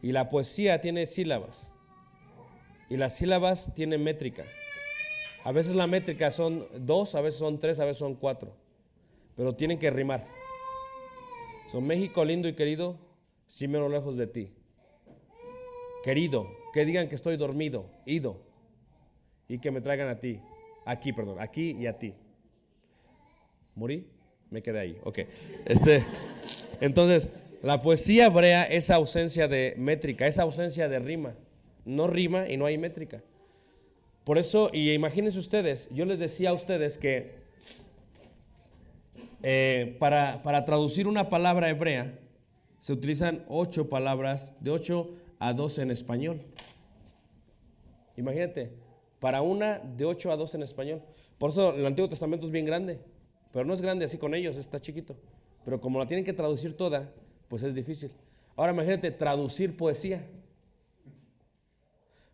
Y la poesía tiene sílabas. Y las sílabas tienen métrica. A veces la métrica son 2, a veces son 3, a veces son 4. Pero tienen que rimar. Son México lindo y querido, si me lo lejos de ti. Querido, que digan que estoy dormido, ido. Y que me traigan a ti. Aquí y a ti. ¿Morí? Me quedé ahí, ok. Entonces, la poesía hebrea es ausencia de métrica, es ausencia de rima. No rima y no hay métrica. Por eso, y imagínense ustedes, yo les decía a ustedes que para traducir una palabra hebrea, se utilizan 8 palabras, de 8 a 12 en español. Imagínate, para una de 8 a 12 en español. Por eso el Antiguo Testamento es bien grande, pero no es grande así con ellos, está chiquito. Pero como la tienen que traducir toda, pues es difícil. Ahora imagínate traducir poesía.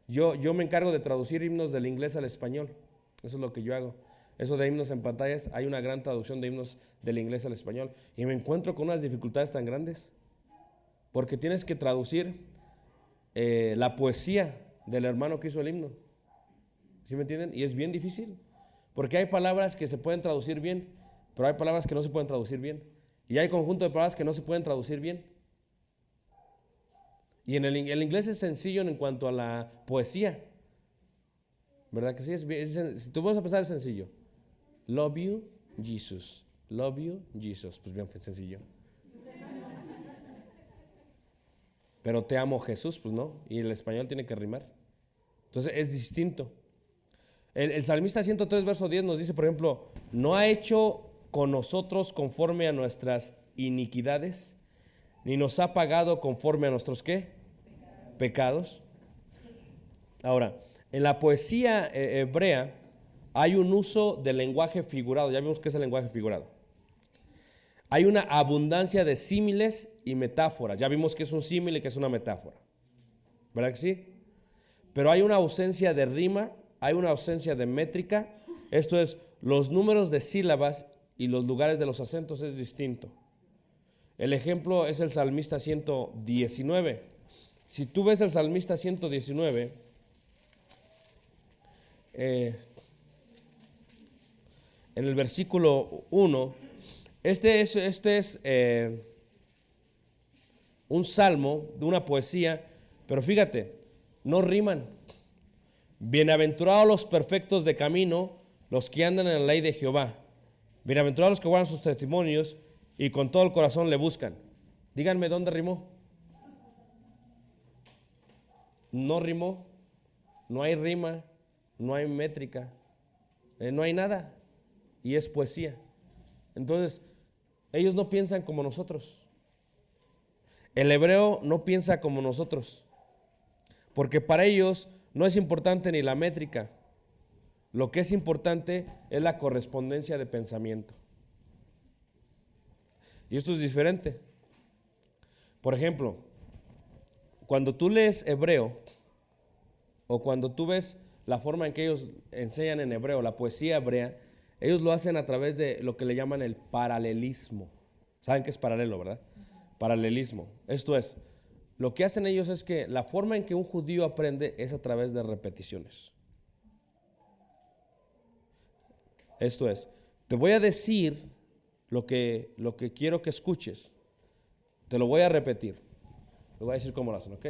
Yo me encargo de traducir himnos del inglés al español. Eso es lo que yo hago. Eso de himnos en pantallas, hay una gran traducción de himnos del inglés al español. Y me encuentro con unas dificultades tan grandes. Porque tienes que traducir la poesía del hermano que hizo el himno. ¿Sí me entienden? Y es bien difícil. Porque hay palabras que se pueden traducir bien, pero hay palabras que no se pueden traducir bien. Y hay conjunto de palabras que no se pueden traducir bien. Y el inglés es sencillo en cuanto a la poesía. ¿Verdad que sí? Si tú vas a pensar, es sencillo. Love you, Jesus. Love you, Jesus. Pues bien, fue sencillo. Pero te amo, Jesús, pues no. Y el español tiene que rimar. Entonces es distinto. El salmista 103, verso 10 nos dice, por ejemplo, no ha hecho con nosotros conforme a nuestras iniquidades, ni nos ha pagado conforme a nuestros ¿qué? Pecados. Ahora, en la poesía hebrea hay un uso del lenguaje figurado. Ya vimos qué es el lenguaje figurado. Hay una abundancia de símiles y metáforas. Ya vimos que es un símil y que es una metáfora. ¿Verdad que sí? Pero hay una ausencia de rima, hay una ausencia de métrica. Esto es, los números de sílabas y los lugares de los acentos es distinto. El ejemplo es el salmista 119. Si tú ves el salmista 119, en el versículo 1, este es un salmo de una poesía, pero fíjate, no riman. Bienaventurados los perfectos de camino, los que andan en la ley de Jehová. Bienaventurados los que guardan sus testimonios y con todo el corazón le buscan. Díganme dónde rimó. No rimó, no hay rima, no hay métrica, no hay nada. Y es poesía. Entonces, ellos no piensan como nosotros. El hebreo no piensa como nosotros. Porque para ellos no es importante ni la métrica. Lo que es importante es la correspondencia de pensamiento. Y esto es diferente. Por ejemplo, cuando tú lees hebreo, o cuando tú ves la forma en que ellos enseñan en hebreo, la poesía hebrea, ellos lo hacen a través de lo que le llaman el paralelismo. ¿Saben qué es paralelo, verdad? Paralelismo. Esto es, lo que hacen ellos es que la forma en que un judío aprende es a través de repeticiones. Esto es, te voy a decir lo que quiero que escuches. Te lo voy a repetir. Te voy a decir cómo lo hacen, ¿ok?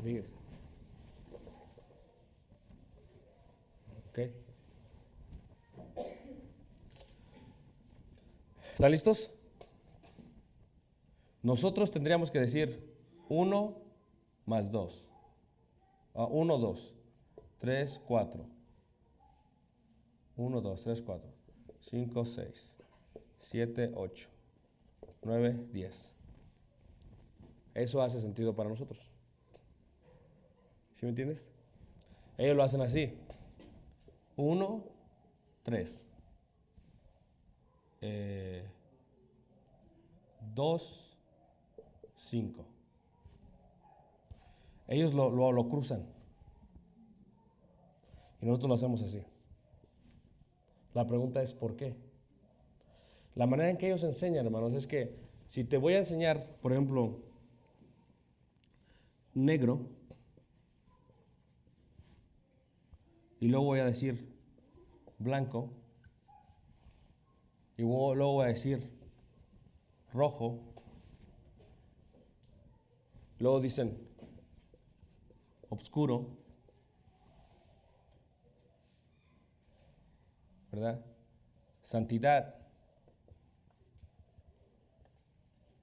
Fíjense. ¿Ok? ¿Están listos? Nosotros tendríamos que decir 1 más 2. 1, 2, 3, 4. 1, 2, 3, 4, 5, 6, 7, 8, 9, 10. Eso hace sentido para nosotros. ¿Sí me entiendes? Ellos lo hacen así. 1, 3. 2, 5. Ellos lo cruzan. Y nosotros lo hacemos así. La pregunta es ¿por qué? La manera en que ellos enseñan, hermanos, es que si te voy a enseñar, por ejemplo, negro, y luego voy a decir blanco, y luego voy a decir rojo, luego dicen oscuro, ¿verdad? Santidad,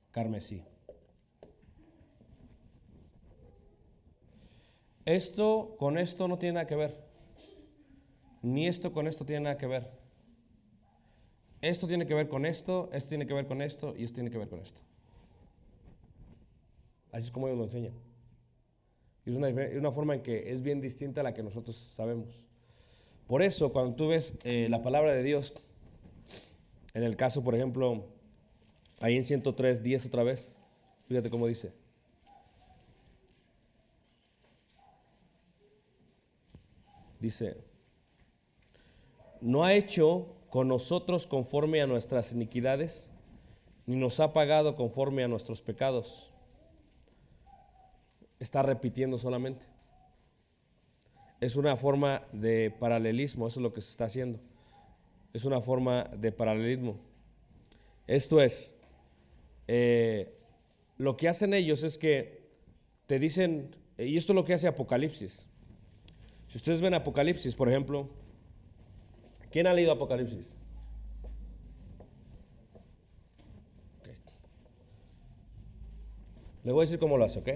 carmesí. Esto con esto no tiene nada que ver. Ni esto con esto tiene nada que ver. Esto tiene que ver con esto tiene que ver con esto, y esto tiene que ver con esto. Así es como ellos lo enseñan. Y es una forma en que es bien distinta a la que nosotros sabemos. Por eso, cuando tú ves la palabra de Dios, en el caso, por ejemplo, ahí en 103:10 otra vez, fíjate cómo dice. Dice, no ha hecho con nosotros conforme a nuestras iniquidades, ni nos ha pagado conforme a nuestros pecados. Está repitiendo solamente. Es una forma de paralelismo, eso es lo que se está haciendo. Es una forma de paralelismo. Esto es, lo que hacen ellos es que te dicen, y esto es lo que hace Apocalipsis. Si ustedes ven Apocalipsis, por ejemplo, ¿quién ha leído Apocalipsis? Okay. Les voy a decir cómo lo hace, ¿ok?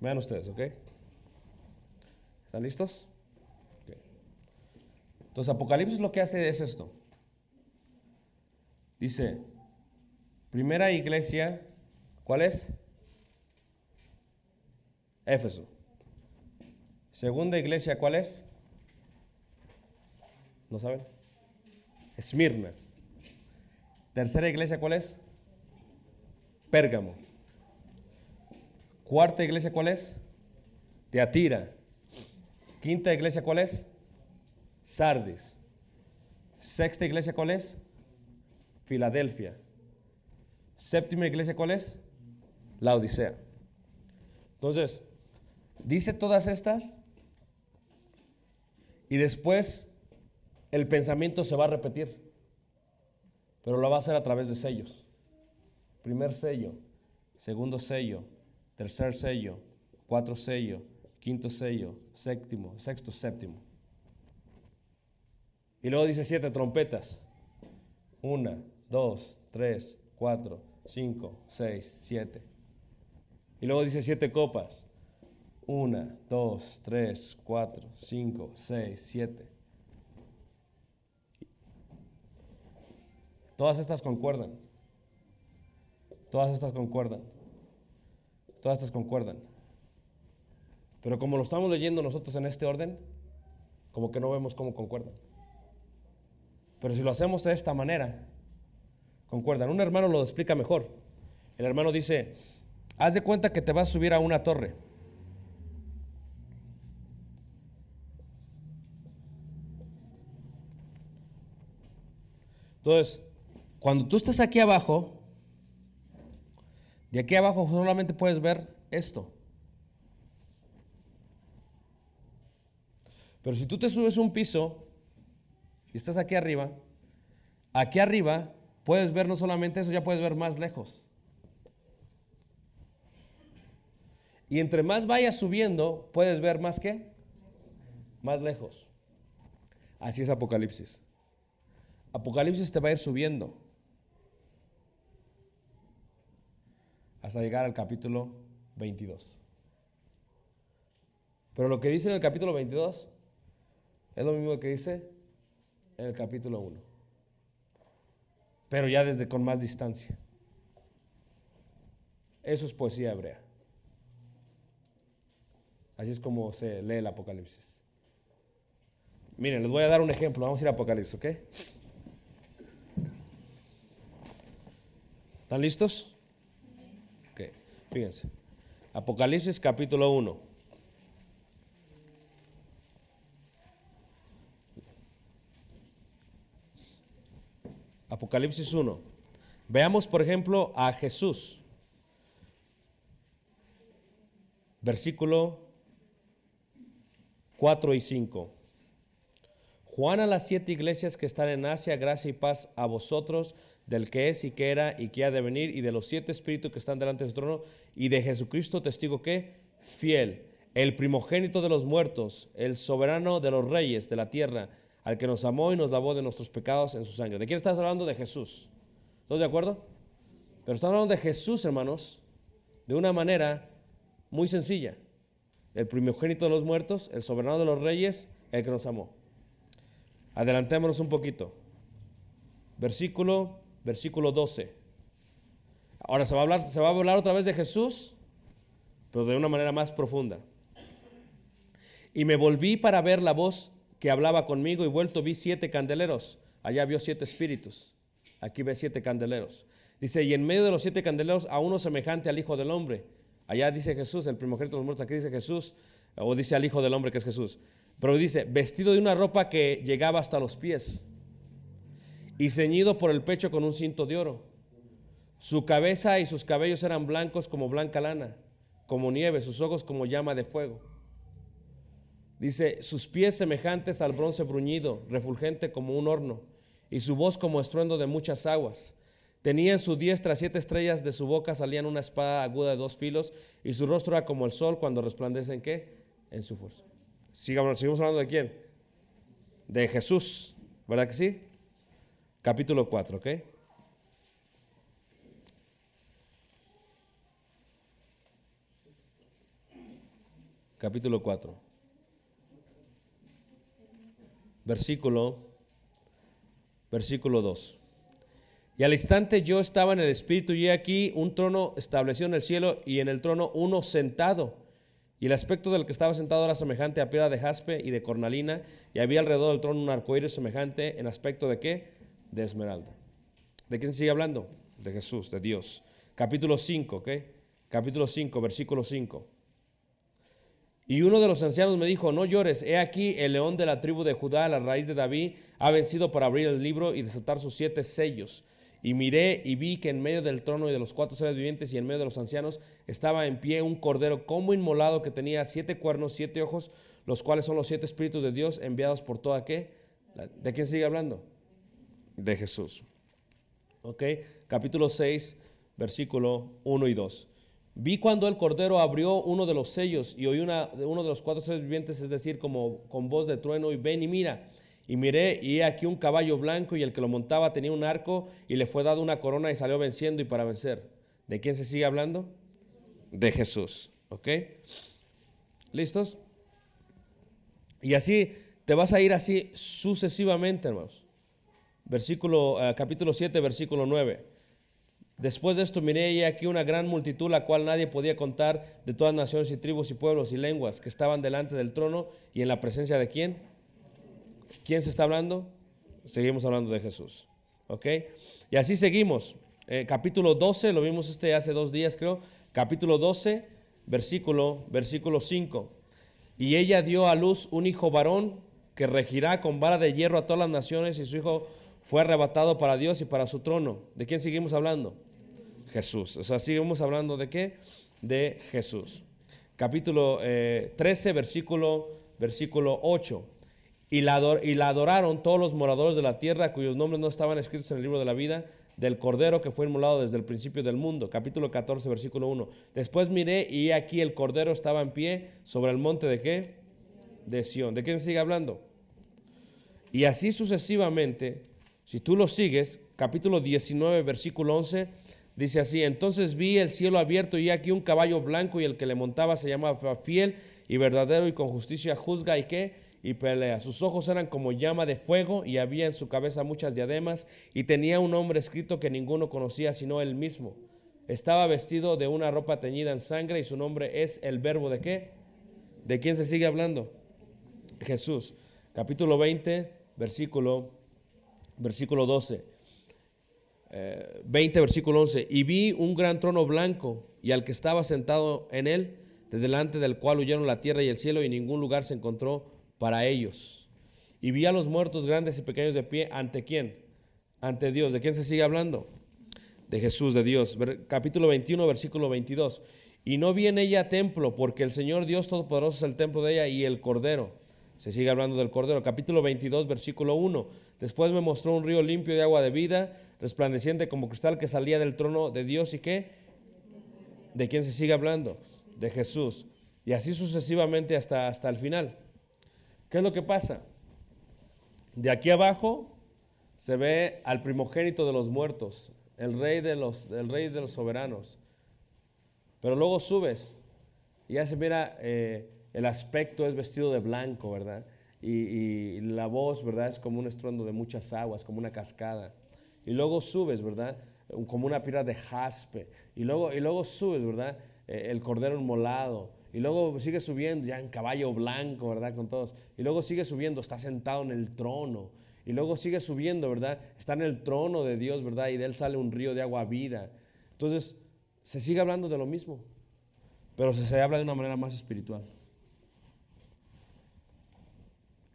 Vean ustedes, ¿ok? ¿Están listos? Okay. Entonces, Apocalipsis lo que hace es esto. Dice, primera iglesia, ¿cuál es? Éfeso. Segunda iglesia, ¿cuál es? ¿No saben? Esmirna. Tercera iglesia, ¿cuál es? Pérgamo. Cuarta iglesia, ¿cuál es? Teatira. Quinta iglesia, ¿cuál es? Sardis. Sexta iglesia, ¿cuál es? Filadelfia. Séptima iglesia, ¿cuál es? La Odisea. Entonces, dice todas estas y después el pensamiento se va a repetir, pero lo va a hacer a través de sellos. Primer sello, segundo sello, tercer sello, cuarto sello, quinto sello, sexto, séptimo. Y luego dice 7 trompetas. 1, 2, 3, 4, 5, 6, 7. Y luego dice 7 copas. 1, 2, 3, 4, 5, 6, 7. Todas estas concuerdan. Todas estas concuerdan. Todas estas concuerdan. Pero como lo estamos leyendo nosotros en este orden, como que no vemos cómo concuerdan. Pero si lo hacemos de esta manera, concuerdan. Un hermano lo explica mejor. El hermano dice, haz de cuenta que te vas a subir a una torre. Entonces, cuando tú estás aquí abajo, de aquí abajo solamente puedes ver esto. Pero si tú te subes un piso y estás aquí arriba puedes ver no solamente eso, ya puedes ver más lejos. Y entre más vayas subiendo, puedes ver más ¿qué? Más lejos. Así es Apocalipsis. Apocalipsis te va a ir subiendo hasta llegar al capítulo 22. Pero lo que dice en el capítulo 22 es lo mismo que dice en el capítulo 1. Pero ya desde con más distancia. Eso es poesía hebrea. Así es como se lee el Apocalipsis. Miren, les voy a dar un ejemplo. Vamos a ir a Apocalipsis, ¿ok? ¿Están listos? Ok, fíjense. Apocalipsis capítulo 1. Apocalipsis 1. Veamos, por ejemplo, a Jesús. Versículo 4 y 5. Juan a las 7 iglesias que están en Asia, gracia y paz a vosotros, del que es y que era y que ha de venir, y de los 7 espíritus que están delante de su trono, y de Jesucristo, testigo que fiel, el primogénito de los muertos, el soberano de los reyes de la tierra, al que nos amó y nos lavó de nuestros pecados en su sangre. ¿De quién estás hablando? De Jesús. ¿Todos de acuerdo? Pero estamos hablando de Jesús, hermanos, de una manera muy sencilla. El primogénito de los muertos, el soberano de los reyes, el que nos amó. Adelantémonos un poquito. Versículo 12. Ahora se va a hablar otra vez de Jesús, pero de una manera más profunda. Y me volví para ver la voz que hablaba conmigo, y vuelto vi 7 candeleros. Allá vio 7 espíritus. Aquí ve 7 candeleros. Dice, y en medio de los 7 candeleros a uno semejante al Hijo del Hombre. Allá dice Jesús, el primogénito de los muertos. Aquí dice Jesús, o dice al Hijo del Hombre, que es Jesús. Pero dice, vestido de una ropa que llegaba hasta los pies, y ceñido por el pecho con un cinto de oro. Su cabeza y sus cabellos eran blancos como blanca lana, como nieve, sus ojos como llama de fuego. Dice, sus pies semejantes al bronce bruñido, refulgente como un horno, y su voz como estruendo de muchas aguas. Tenía en su diestra 7 estrellas, de su boca salían una espada aguda de 2 filos, y su rostro era como el sol cuando resplandece ¿en qué? En su fuerza. Seguimos hablando de quién? De Jesús, ¿verdad que sí? Capítulo 4, ¿ok? Capítulo 4. Versículo 2. Y al instante yo estaba en el Espíritu, y he aquí un trono establecido en el cielo, y en el trono uno sentado. Y el aspecto del que estaba sentado era semejante a piedra de jaspe y de cornalina, y había alrededor del trono un arcoíris semejante en aspecto de ¿qué? De esmeralda. ¿De quién sigue hablando? De Jesús, de Dios. Capítulo 5, ¿ok? Capítulo 5, versículo 5. Y uno de los ancianos me dijo, no llores, he aquí el león de la tribu de Judá, la raíz de David, ha vencido para abrir el libro y desatar sus 7 sellos. Y miré y vi que en medio del trono y de los 4 seres vivientes y en medio de los ancianos estaba en pie un cordero como inmolado que tenía 7 cuernos, 7 ojos, los cuales son los 7 espíritus de Dios enviados por toda ¿qué? ¿De quién sigue hablando? De Jesús. ¿Ok? Capítulo 6, versículo 1 y 2. Vi cuando el Cordero abrió uno de los sellos y oí uno de los 4 seres vivientes, es decir, como con voz de trueno, y ven y mira. Y miré, y he aquí un caballo blanco, y el que lo montaba tenía un arco, y le fue dado una corona, y salió venciendo y para vencer. ¿De quién se sigue hablando? De Jesús. ¿Ok? ¿Listos? Y así, te vas a ir así sucesivamente, hermanos. Capítulo 7, versículo 9. Después de esto miré y aquí una gran multitud, la cual nadie podía contar, de todas naciones y tribus y pueblos y lenguas, que estaban delante del trono y en la presencia de ¿quién? ¿Quién se está hablando? Seguimos hablando de Jesús. ¿Ok? Y así seguimos. Capítulo 12, lo vimos hace 2 días creo. Capítulo 12, versículo 5. Y ella dio a luz un hijo varón que regirá con vara de hierro a todas las naciones, y su hijo fue arrebatado para Dios y para su trono. ¿De quién seguimos hablando? Jesús. O sea, seguimos hablando de ¿qué? De Jesús. Capítulo 13, versículo 8. Y la adoraron todos los moradores de la tierra, cuyos nombres no estaban escritos en el libro de la vida del Cordero que fue inmolado desde el principio del mundo. Capítulo 14, versículo 1. Después miré y aquí el Cordero estaba en pie sobre el monte de ¿qué? De Sión. ¿De quién sigue hablando? Y así sucesivamente, si tú lo sigues, capítulo 19, versículo 11, dice así: entonces vi el cielo abierto y aquí un caballo blanco, y el que le montaba se llamaba Fiel y Verdadero, y con justicia juzga y ¿qué? Y pelea. Sus ojos eran como llama de fuego, y había en su cabeza muchas diademas, y tenía un nombre escrito que ninguno conocía sino él mismo. Estaba vestido de una ropa teñida en sangre, y su nombre es el Verbo de ¿qué? ¿De quién se sigue hablando? Jesús. Capítulo 20, versículo 12. 20, versículo 11. Y vi un gran trono blanco, y al que estaba sentado en él, de delante del cual huyeron la tierra y el cielo, y ningún lugar se encontró para ellos. Y vi a los muertos grandes y pequeños de pie, ¿ante quién? Ante Dios. ¿De quién se sigue hablando? De Jesús, de Dios. Capítulo 21, versículo 22. Y no vi en ella templo, porque el Señor Dios Todopoderoso es el templo de ella, y el Cordero. Se sigue hablando del Cordero. Capítulo 22, versículo 1. Después me mostró un río limpio de agua de vida, resplandeciente como cristal, que salía del trono de Dios. ¿Y qué? ¿De quién se sigue hablando? De Jesús. Y así sucesivamente hasta el final. ¿Qué es lo que pasa? De aquí abajo se ve al primogénito de los muertos, el rey de los soberanos. Pero luego subes y ya se mira, el aspecto es vestido de blanco, ¿verdad? Y la voz, ¿verdad? Es como un estruendo de muchas aguas, como una cascada. Y luego subes, ¿verdad? como una piedra de jaspe, y luego subes, ¿verdad? El cordero inmolado, y luego sigue subiendo ya en caballo blanco, ¿verdad? Con todos, y luego sigue subiendo, está sentado en el trono, y luego sigue subiendo, ¿verdad? Está en el trono de Dios, ¿verdad? Y de él sale un río de agua vida. Entonces, se sigue hablando de lo mismo, pero se habla de una manera más espiritual.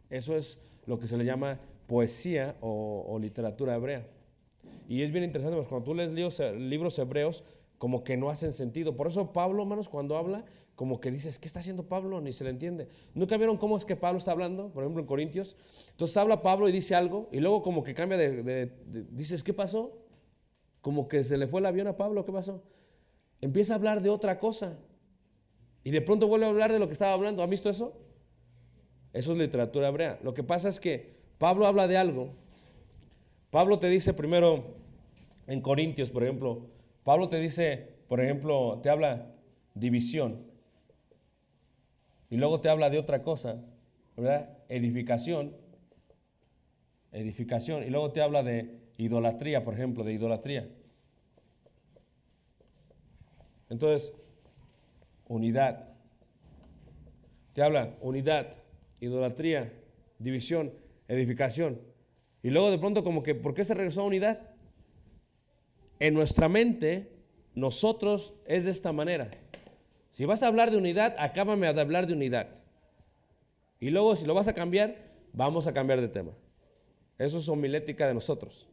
Eso es lo que se le llama poesía o literatura hebrea. Y es bien interesante, porque cuando tú lees libros hebreos, como que no hacen sentido. Por eso Pablo, hermanos, cuando habla, como que dices, ¿qué está haciendo Pablo? Ni se le entiende. ¿Nunca vieron cómo es que Pablo está hablando? Por ejemplo, en Corintios. Entonces habla Pablo y dice algo, y luego como que cambia dices, ¿qué pasó? Como que se le fue el avión a Pablo, ¿qué pasó? Empieza a hablar de otra cosa. Y de pronto vuelve a hablar de lo que estaba hablando. ¿Han visto eso? Eso es literatura hebrea. Lo que pasa es que Pablo habla de algo. Pablo te dice primero en Corintios, por ejemplo, Pablo te dice, por ejemplo, te habla división. Y luego te habla de otra cosa, ¿verdad? Edificación. Y luego te habla de idolatría, por ejemplo, de idolatría. Entonces, unidad. Te habla unidad, idolatría, división, edificación. Y luego de pronto como que, ¿por qué se regresó a unidad? En nuestra mente, nosotros es de esta manera. Si vas a hablar de unidad, acábame de hablar de unidad. Y luego si lo vas a cambiar, vamos a cambiar de tema. Eso es homilética de nosotros.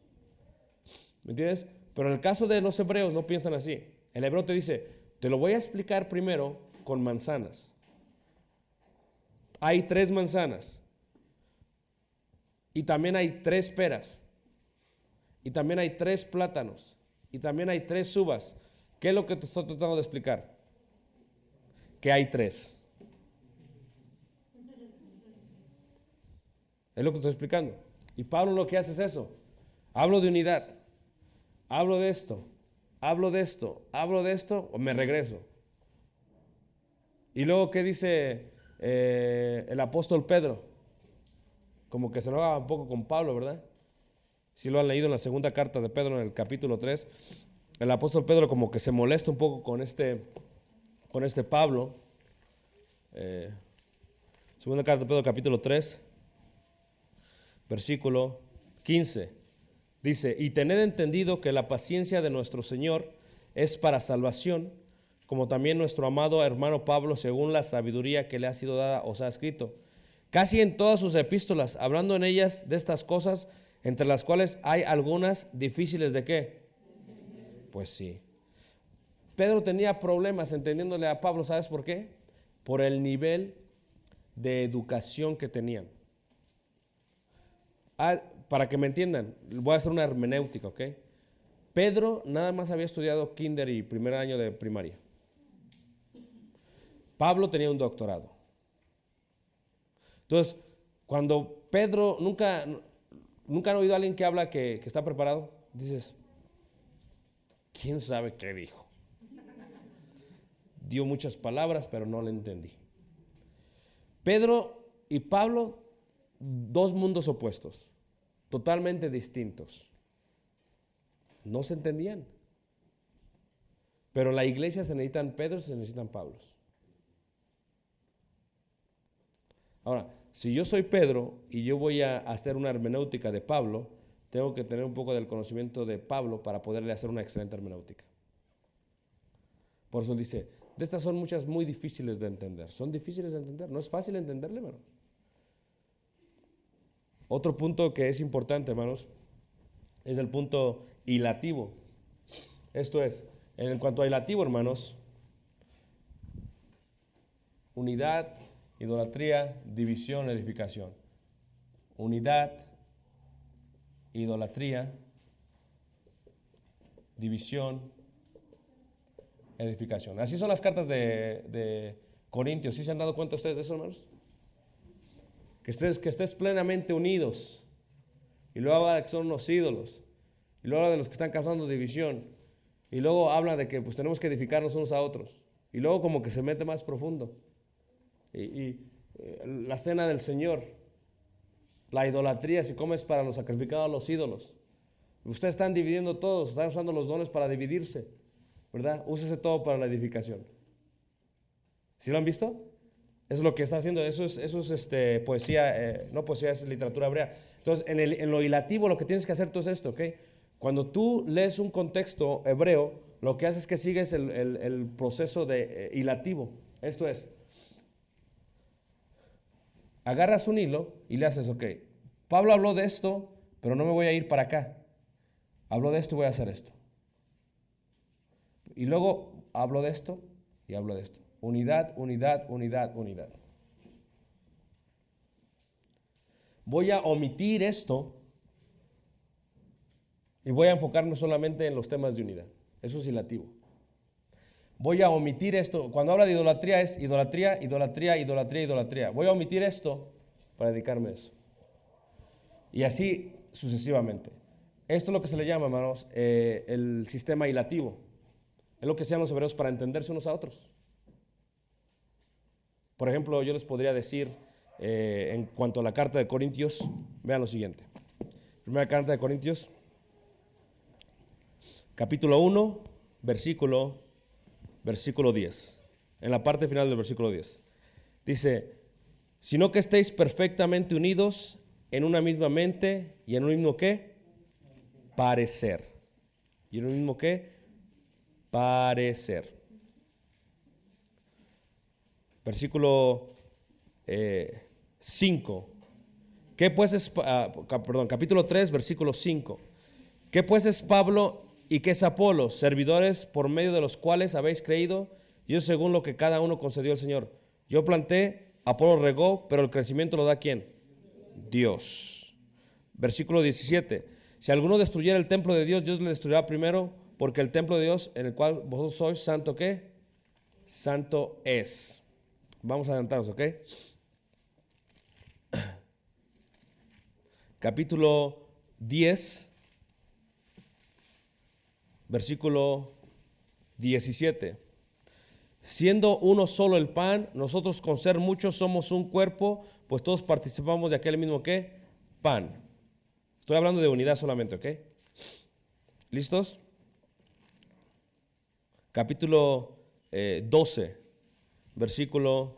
¿Me entiendes? Pero en el caso de los hebreos no piensan así. El hebreo te dice, te lo voy a explicar primero con manzanas. Hay 3 manzanas. Y también hay 3 peras. Y también hay 3 plátanos. Y también hay 3 uvas. ¿Qué es lo que te estoy tratando de explicar? Que hay 3. Es lo que estoy explicando. Y Pablo lo que hace es eso. Hablo de unidad. Hablo de esto. Hablo de esto. Hablo de esto. O me regreso. Y luego, ¿qué dice el apóstol Pedro? Como que se lo haga un poco con Pablo, ¿verdad? Si lo han leído en la segunda carta de Pedro, en el capítulo 3, el apóstol Pedro como que se molesta un poco con este Pablo. Segunda carta de Pedro, capítulo 3, versículo 15. Dice, y tened entendido que la paciencia de nuestro Señor es para salvación, como también nuestro amado hermano Pablo, según la sabiduría que le ha sido dada, os ha escrito. Casi en todas sus epístolas, hablando en ellas de estas cosas, entre las cuales hay algunas difíciles de ¿qué? Pues sí. Pedro tenía problemas entendiéndole a Pablo, ¿sabes por qué? Por el nivel de educación que tenían. Para que me entiendan, voy a hacer una hermenéutica, ¿ok? Pedro nada más había estudiado kinder y primer año de primaria. Pablo tenía un doctorado. Entonces, cuando Pedro, nunca han oído a alguien que habla que está preparado, dices, ¿quién sabe qué dijo? Dio muchas palabras, pero no le entendí. Pedro y Pablo, 2 mundos opuestos, totalmente distintos. No se entendían. Pero en la iglesia se necesitan Pedros y se necesitan Pablos. Ahora, si yo soy Pedro y yo voy a hacer una hermenéutica de Pablo, tengo que tener un poco del conocimiento de Pablo para poderle hacer una excelente hermenéutica. Por eso dice, de estas son muchas muy difíciles de entender. Son difíciles de entender, no es fácil entenderle, hermano. Otro punto que es importante, hermanos, es el punto hilativo. Esto es, en cuanto a hilativo, hermanos, unidad, idolatría, división, edificación. Unidad, idolatría, división, edificación. Así son las cartas de Corintios. ¿Sí se han dado cuenta ustedes de eso, hermanos? Que estés plenamente unidos. Y luego habla de que son unos ídolos. Y luego habla de los que están causando división. Y luego habla de que pues tenemos que edificarnos unos a otros. Y luego como que se mete más profundo. La cena del Señor, la idolatría, si comes para los sacrificados a los ídolos. Ustedes están dividiendo todos, están usando los dones para dividirse, ¿verdad? Úsese todo para la edificación. ¿Sí lo han visto? Eso es lo que está haciendo, eso es poesía, no poesía, es literatura hebrea. Entonces, en lo hilativo lo que tienes que hacer tú es esto, ¿ok? Cuando tú lees un contexto hebreo, lo que haces es que sigues el proceso de hilativo. Esto es, agarras un hilo y le haces, ok, Pablo habló de esto, pero no me voy a ir para acá. Habló de esto y voy a hacer esto. Y luego hablo de esto y hablo de esto. Unidad, unidad, unidad, unidad. Voy a omitir esto y voy a enfocarme solamente en los temas de unidad. Eso es hilativo. Voy a omitir esto. Cuando habla de idolatría es idolatría, idolatría, idolatría, idolatría. Voy a omitir esto para dedicarme a eso. Y así sucesivamente. Esto es lo que se le llama, hermanos, el sistema hilativo. Es lo que se llaman los hebreos para entenderse unos a otros. Por ejemplo, yo les podría decir, en cuanto a la carta de Corintios, vean lo siguiente. Primera carta de Corintios, capítulo 1, versículo 10. En la parte final del versículo 10. Dice, sino que estéis perfectamente unidos en una misma mente y en un mismo ¿qué? Parecer. ¿Y en un mismo qué? Parecer. Versículo 5. ¿Qué pues es, capítulo 3, versículo 5. ¿Qué pues es Pablo y qué es Apolo? Servidores por medio de los cuales habéis creído, y eso según lo que cada uno concedió al Señor. Yo planté, Apolo regó, pero el crecimiento lo da ¿quién? Dios. Versículo 17. Si alguno destruyera el templo de Dios, Dios le destruirá primero, porque el templo de Dios en el cual vosotros sois, ¿santo qué? Santo es. Vamos a adelantarnos, ¿ok? Capítulo 10, versículo 17. Siendo uno solo el pan, nosotros con ser muchos somos un cuerpo, pues todos participamos de aquel mismo ¿qué? Pan. Estoy hablando de unidad solamente, ¿ok? ¿Listos? Capítulo 12, versículo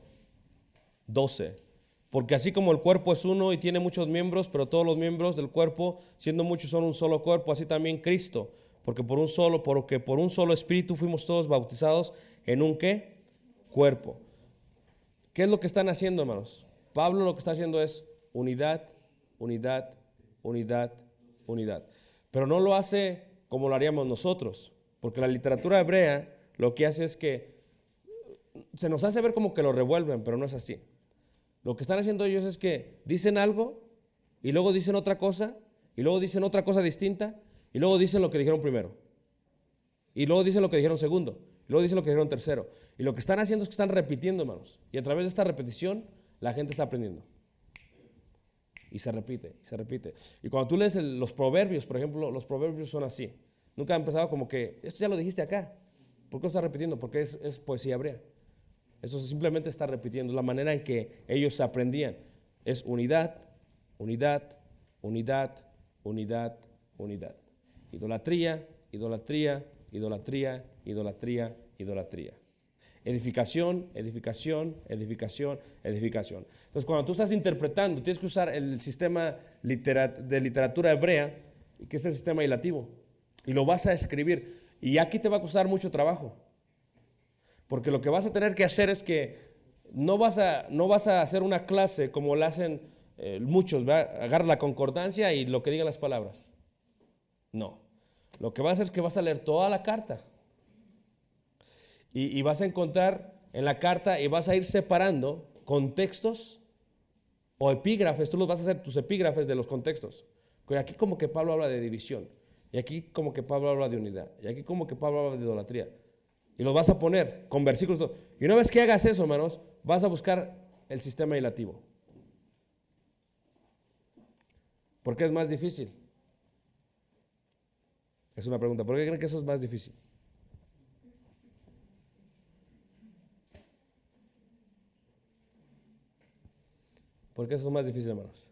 12. Porque así como el cuerpo es uno y tiene muchos miembros, pero todos los miembros del cuerpo, siendo muchos, son un solo cuerpo, así también Cristo. Porque por un solo espíritu fuimos todos bautizados en un ¿qué? Cuerpo. ¿Qué es lo que están haciendo, hermanos? Pablo lo que está haciendo es unidad, unidad, unidad, unidad. Pero no lo hace como lo haríamos nosotros, porque la literatura hebrea lo que hace es que se nos hace ver como que lo revuelven, pero no es así. Lo que están haciendo ellos es que dicen algo y luego dicen otra cosa y luego dicen otra cosa distinta y luego dicen lo que dijeron primero y luego dicen lo que dijeron segundo y luego dicen lo que dijeron tercero. Y lo que están haciendo es que están repitiendo, hermanos. Y a través de esta repetición la gente está aprendiendo. Y se repite, y se repite. Y cuando tú lees los proverbios, por ejemplo, los proverbios son así. Nunca han empezado como que, esto ya lo dijiste acá. ¿Por qué lo estás repitiendo? Porque es poesía hebrea. Eso simplemente está repitiendo, la manera en que ellos aprendían. Es unidad, unidad, unidad, unidad, unidad. Idolatría, idolatría, idolatría, idolatría, idolatría. Edificación, edificación, edificación, edificación. Entonces, cuando tú estás interpretando, tienes que usar el sistema de literatura hebrea, que es el sistema hilativo, y lo vas a escribir. Y aquí te va a costar mucho trabajo. Porque lo que vas a tener que hacer es que no vas a hacer una clase como la hacen muchos, ¿verdad? Agarra la concordancia y lo que digan las palabras. No. Lo que vas a hacer es que vas a leer toda la carta. Y vas a encontrar en la carta y vas a ir separando contextos o epígrafes. Tú los vas a hacer tus epígrafes de los contextos. Porque aquí como que Pablo habla de división. Y aquí como que Pablo habla de unidad. Y aquí como que Pablo habla de idolatría. Y los vas a poner con versículos. Y una vez que hagas eso, hermanos, vas a buscar el sistema hilativo. ¿Por qué es más difícil? Es una pregunta. ¿Por qué creen que eso es más difícil? ¿Por qué eso es más difícil, hermanos?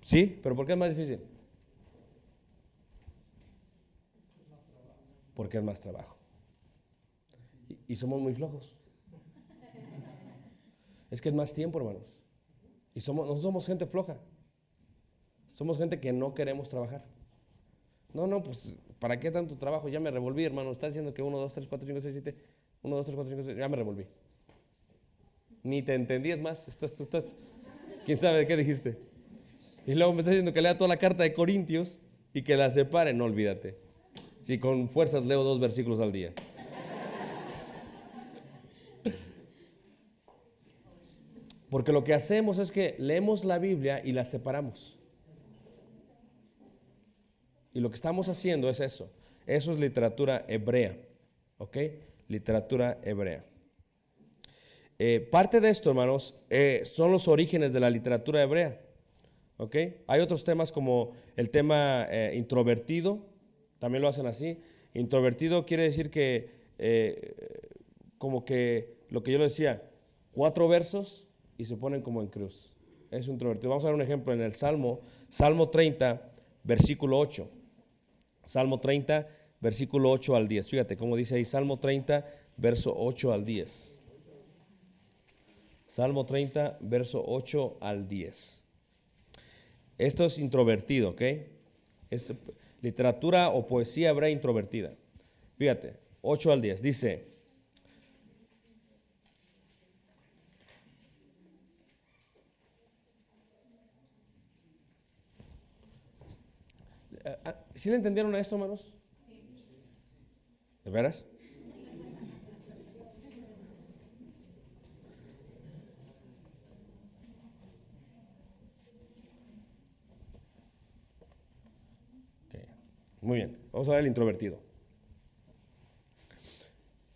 Sí, pero ¿por qué es más difícil? Porque es más trabajo. Y somos muy flojos. Es que es más tiempo, hermanos. Y no somos gente floja. Somos gente que no queremos trabajar. No, pues, ¿para qué tanto trabajo? Ya me revolví, hermano. Está diciendo que 1, 2, 3, 4, 5, 6, 7. 1, 2, 3, 4, 5, 6. Ya me revolví. Ni te entendí, es más. ¿Quién sabe de qué dijiste? Y luego me está diciendo que lea toda la carta de Corintios y que la separe. No, olvídate. Si con fuerzas leo 2 versículos al día. Porque lo que hacemos es que leemos la Biblia y la separamos. Y lo que estamos haciendo es eso. Eso es literatura hebrea. ¿Ok? Literatura hebrea. Parte de esto, hermanos, son los orígenes de la literatura hebrea. ¿Ok? Hay otros temas como el tema introvertido. También lo hacen así. Introvertido quiere decir que, como que lo que yo le decía, 4 versos y se ponen como en cruz. Es introvertido. Vamos a ver un ejemplo en el Salmo 30, versículo 8. Salmo 30, versículo 8 al 10. Fíjate cómo dice ahí, Salmo 30, verso 8 al 10. Salmo 30, verso 8 al 10. Esto es introvertido, ¿ok? Es literatura o poesía hebrea introvertida. Fíjate, 8 al 10. Dice: ¿sí le entendieron a esto, hermanos? ¿De veras? Okay. Muy bien, vamos a ver el introvertido.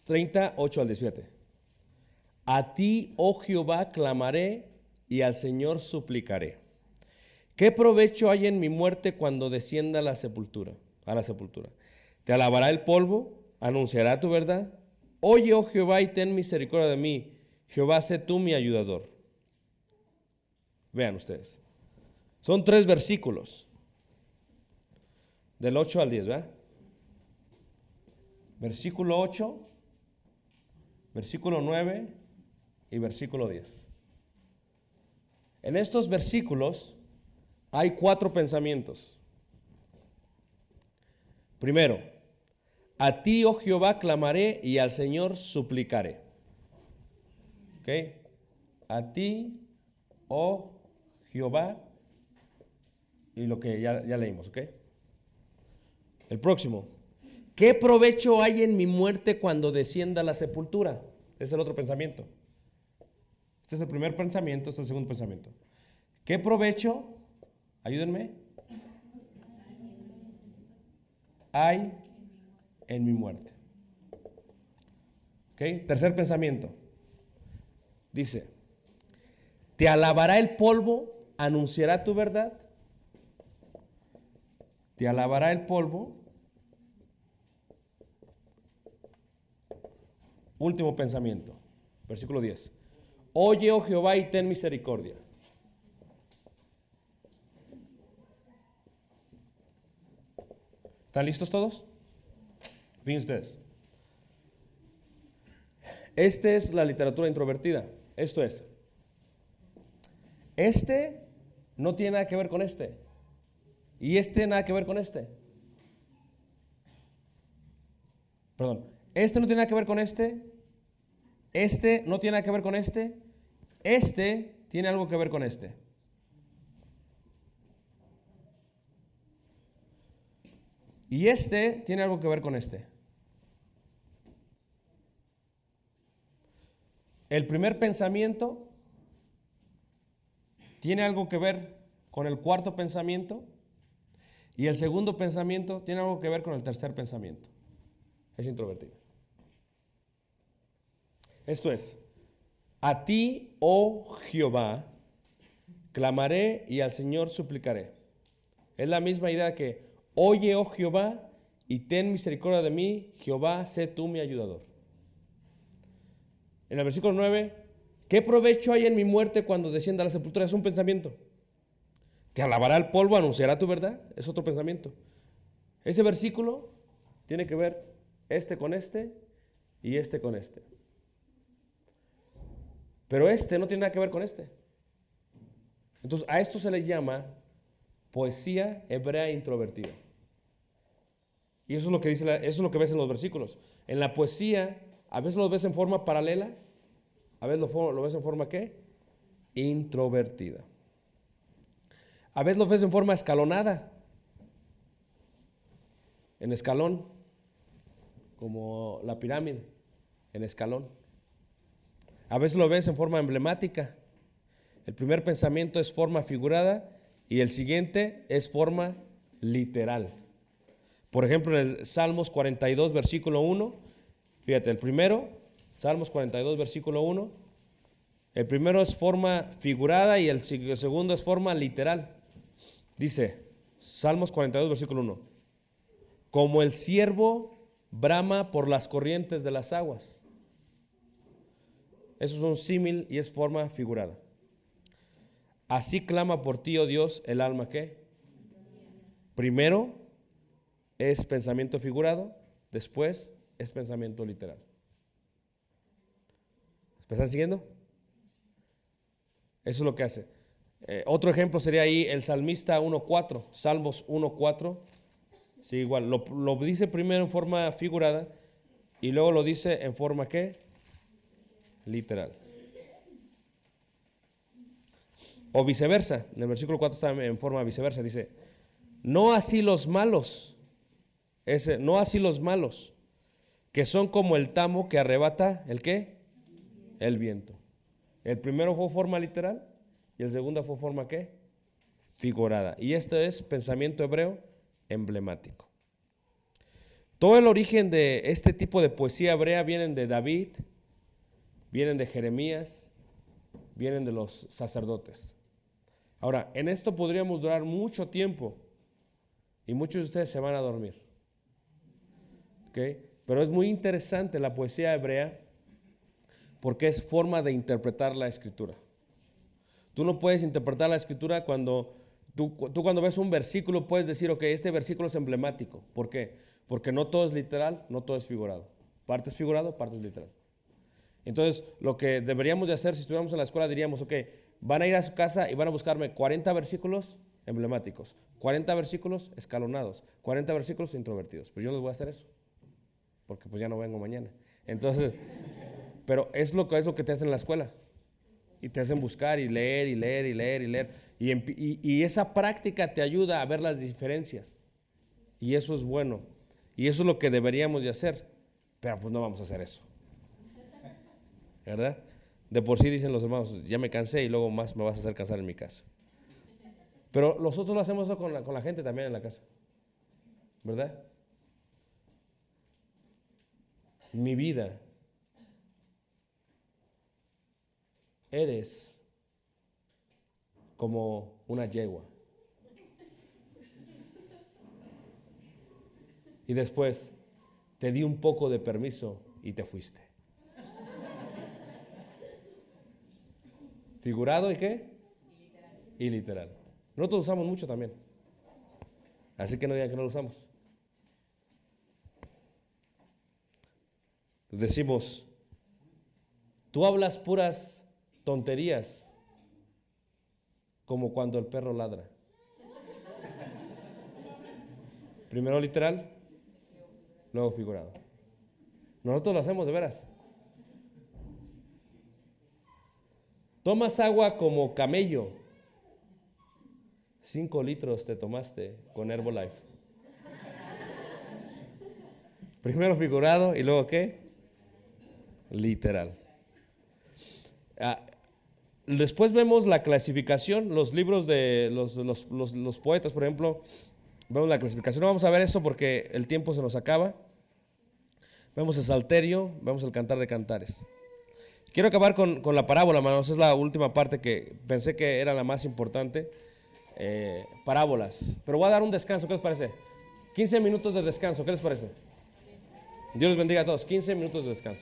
38 al 17. A ti, oh Jehová, clamaré y al Señor suplicaré. ¿Qué provecho hay en mi muerte cuando descienda a la sepultura? ¿Te alabará el polvo? ¿Anunciará tu verdad? Oye, oh Jehová, y ten misericordia de mí. Jehová, sé tú mi ayudador. Vean ustedes. Son 3 versículos. Del 8 al 10, ¿verdad? Versículo 8, versículo 9 y versículo 10. En estos versículos hay 4 pensamientos. Primero, a ti, oh Jehová, clamaré y al Señor suplicaré. ¿Ok? A ti, oh Jehová, y lo que ya leímos, ¿ok? El próximo. ¿Qué provecho hay en mi muerte cuando descienda a la sepultura? Ese es el otro pensamiento. Este es el primer pensamiento, este es el segundo pensamiento. ¿Qué provecho, ayúdenme, hay en mi muerte? ¿Ok? Tercer pensamiento. Dice: ¿te alabará el polvo? ¿Anunciará tu verdad? ¿Te alabará el polvo? Último pensamiento. Versículo 10. Oye, oh Jehová, y ten misericordia. ¿Están listos todos? Fíjense ustedes. Esta es la literatura introvertida. Esto es, este no tiene nada que ver con este. Y este nada que ver con este. Perdón. Este no tiene nada que ver con este. Este no tiene nada que ver con este. Este tiene algo que ver con este. Y este tiene algo que ver con este. El primer pensamiento tiene algo que ver con el cuarto pensamiento. Y el segundo pensamiento tiene algo que ver con el tercer pensamiento. Es introvertido. Esto es, a ti, oh Jehová, clamaré y al Señor suplicaré. Es la misma idea que, oye, oh Jehová, y ten misericordia de mí, Jehová, sé tú mi ayudador. En el versículo 9, ¿qué provecho hay en mi muerte cuando descienda a la sepultura? Es un pensamiento. Te alabará el polvo, anunciará tu verdad. Es otro pensamiento. Ese versículo tiene que ver este con este y este con este. Pero este no tiene nada que ver con este. Entonces, a esto se le llama poesía hebrea introvertida. Y eso es lo que dice, eso es lo que ves en los versículos. En la poesía, a veces lo ves en forma paralela, a veces lo ves en forma ¿qué? Introvertida. A veces lo ves en forma escalonada, en escalón, como la pirámide, en escalón. A veces lo ves en forma emblemática. El primer pensamiento es forma figurada y el siguiente es forma literal. Por ejemplo, en el Salmos 42, versículo 1, fíjate, el primero, Salmos 42, versículo 1, el primero es forma figurada y el segundo es forma literal. Dice, Salmos 42, versículo 1, como el ciervo brama por las corrientes de las aguas. Eso es un símil y es forma figurada. Así clama por ti, oh Dios, el alma que primero es pensamiento figurado, después es pensamiento literal. ¿Me están siguiendo? Eso es lo que hace. Otro ejemplo sería ahí el salmista 1.4, Salmos 1.4. Sí, igual, lo dice primero en forma figurada y luego lo dice en forma ¿qué? Literal. O viceversa, en el versículo 4 está en forma viceversa, dice, no así los malos, no así los malos, que son como el tamo que arrebata, ¿el qué? El viento. El primero fue forma literal y el segundo fue forma ¿qué? Figurada. Y esto es pensamiento hebreo emblemático. Todo el origen de este tipo de poesía hebrea vienen de David, vienen de Jeremías, vienen de los sacerdotes. Ahora, en esto podríamos durar mucho tiempo y muchos de ustedes se van a dormir. ¿Okay? Pero es muy interesante la poesía hebrea porque es forma de interpretar la escritura. Tú no puedes interpretar la escritura cuando tú cuando ves un versículo puedes decir, ok, este versículo es emblemático. ¿Por qué? Porque no todo es literal, no todo es figurado. Parte es figurado, parte es literal. Entonces, lo que deberíamos de hacer si estuviéramos en la escuela diríamos, ok, van a ir a su casa y van a buscarme 40 versículos emblemáticos, 40 versículos escalonados, 40 versículos introvertidos. Pues yo no les voy a hacer eso, porque pues ya no vengo mañana. Entonces, pero es lo que te hacen en la escuela. Y te hacen buscar y leer y leer y leer y leer. Y esa práctica te ayuda a ver las diferencias. Y eso es bueno. Y eso es lo que deberíamos de hacer. Pero pues no vamos a hacer eso. ¿Verdad? De por sí dicen los hermanos, ya me cansé y luego más me vas a hacer cansar en mi casa. Pero nosotros lo hacemos eso con la gente también en la casa. ¿Verdad? Mi vida. Eres como una yegua. Y después te di un poco de permiso y te fuiste. ¿Figurado y qué? Y literal. Nosotros usamos mucho también. Así que no digan que no lo usamos. Decimos, tú hablas puras tonterías, como cuando el perro ladra. Primero literal, luego figurado. Nosotros lo hacemos de veras. Tomas agua como camello. 5 litros te tomaste con Herbalife. Primero figurado y luego ¿qué? Literal. Después vemos la clasificación, los libros de los poetas, por ejemplo, vemos la clasificación. No vamos a ver eso porque el tiempo se nos acaba. Vemos el Salterio, vemos el Cantar de Cantares. Quiero acabar con la parábola, hermanos. Es la última parte que pensé que era la más importante. Parábolas. Pero voy a dar un descanso, ¿qué les parece? 15 minutos de descanso, ¿qué les parece? Dios les bendiga a todos. 15 minutos de descanso.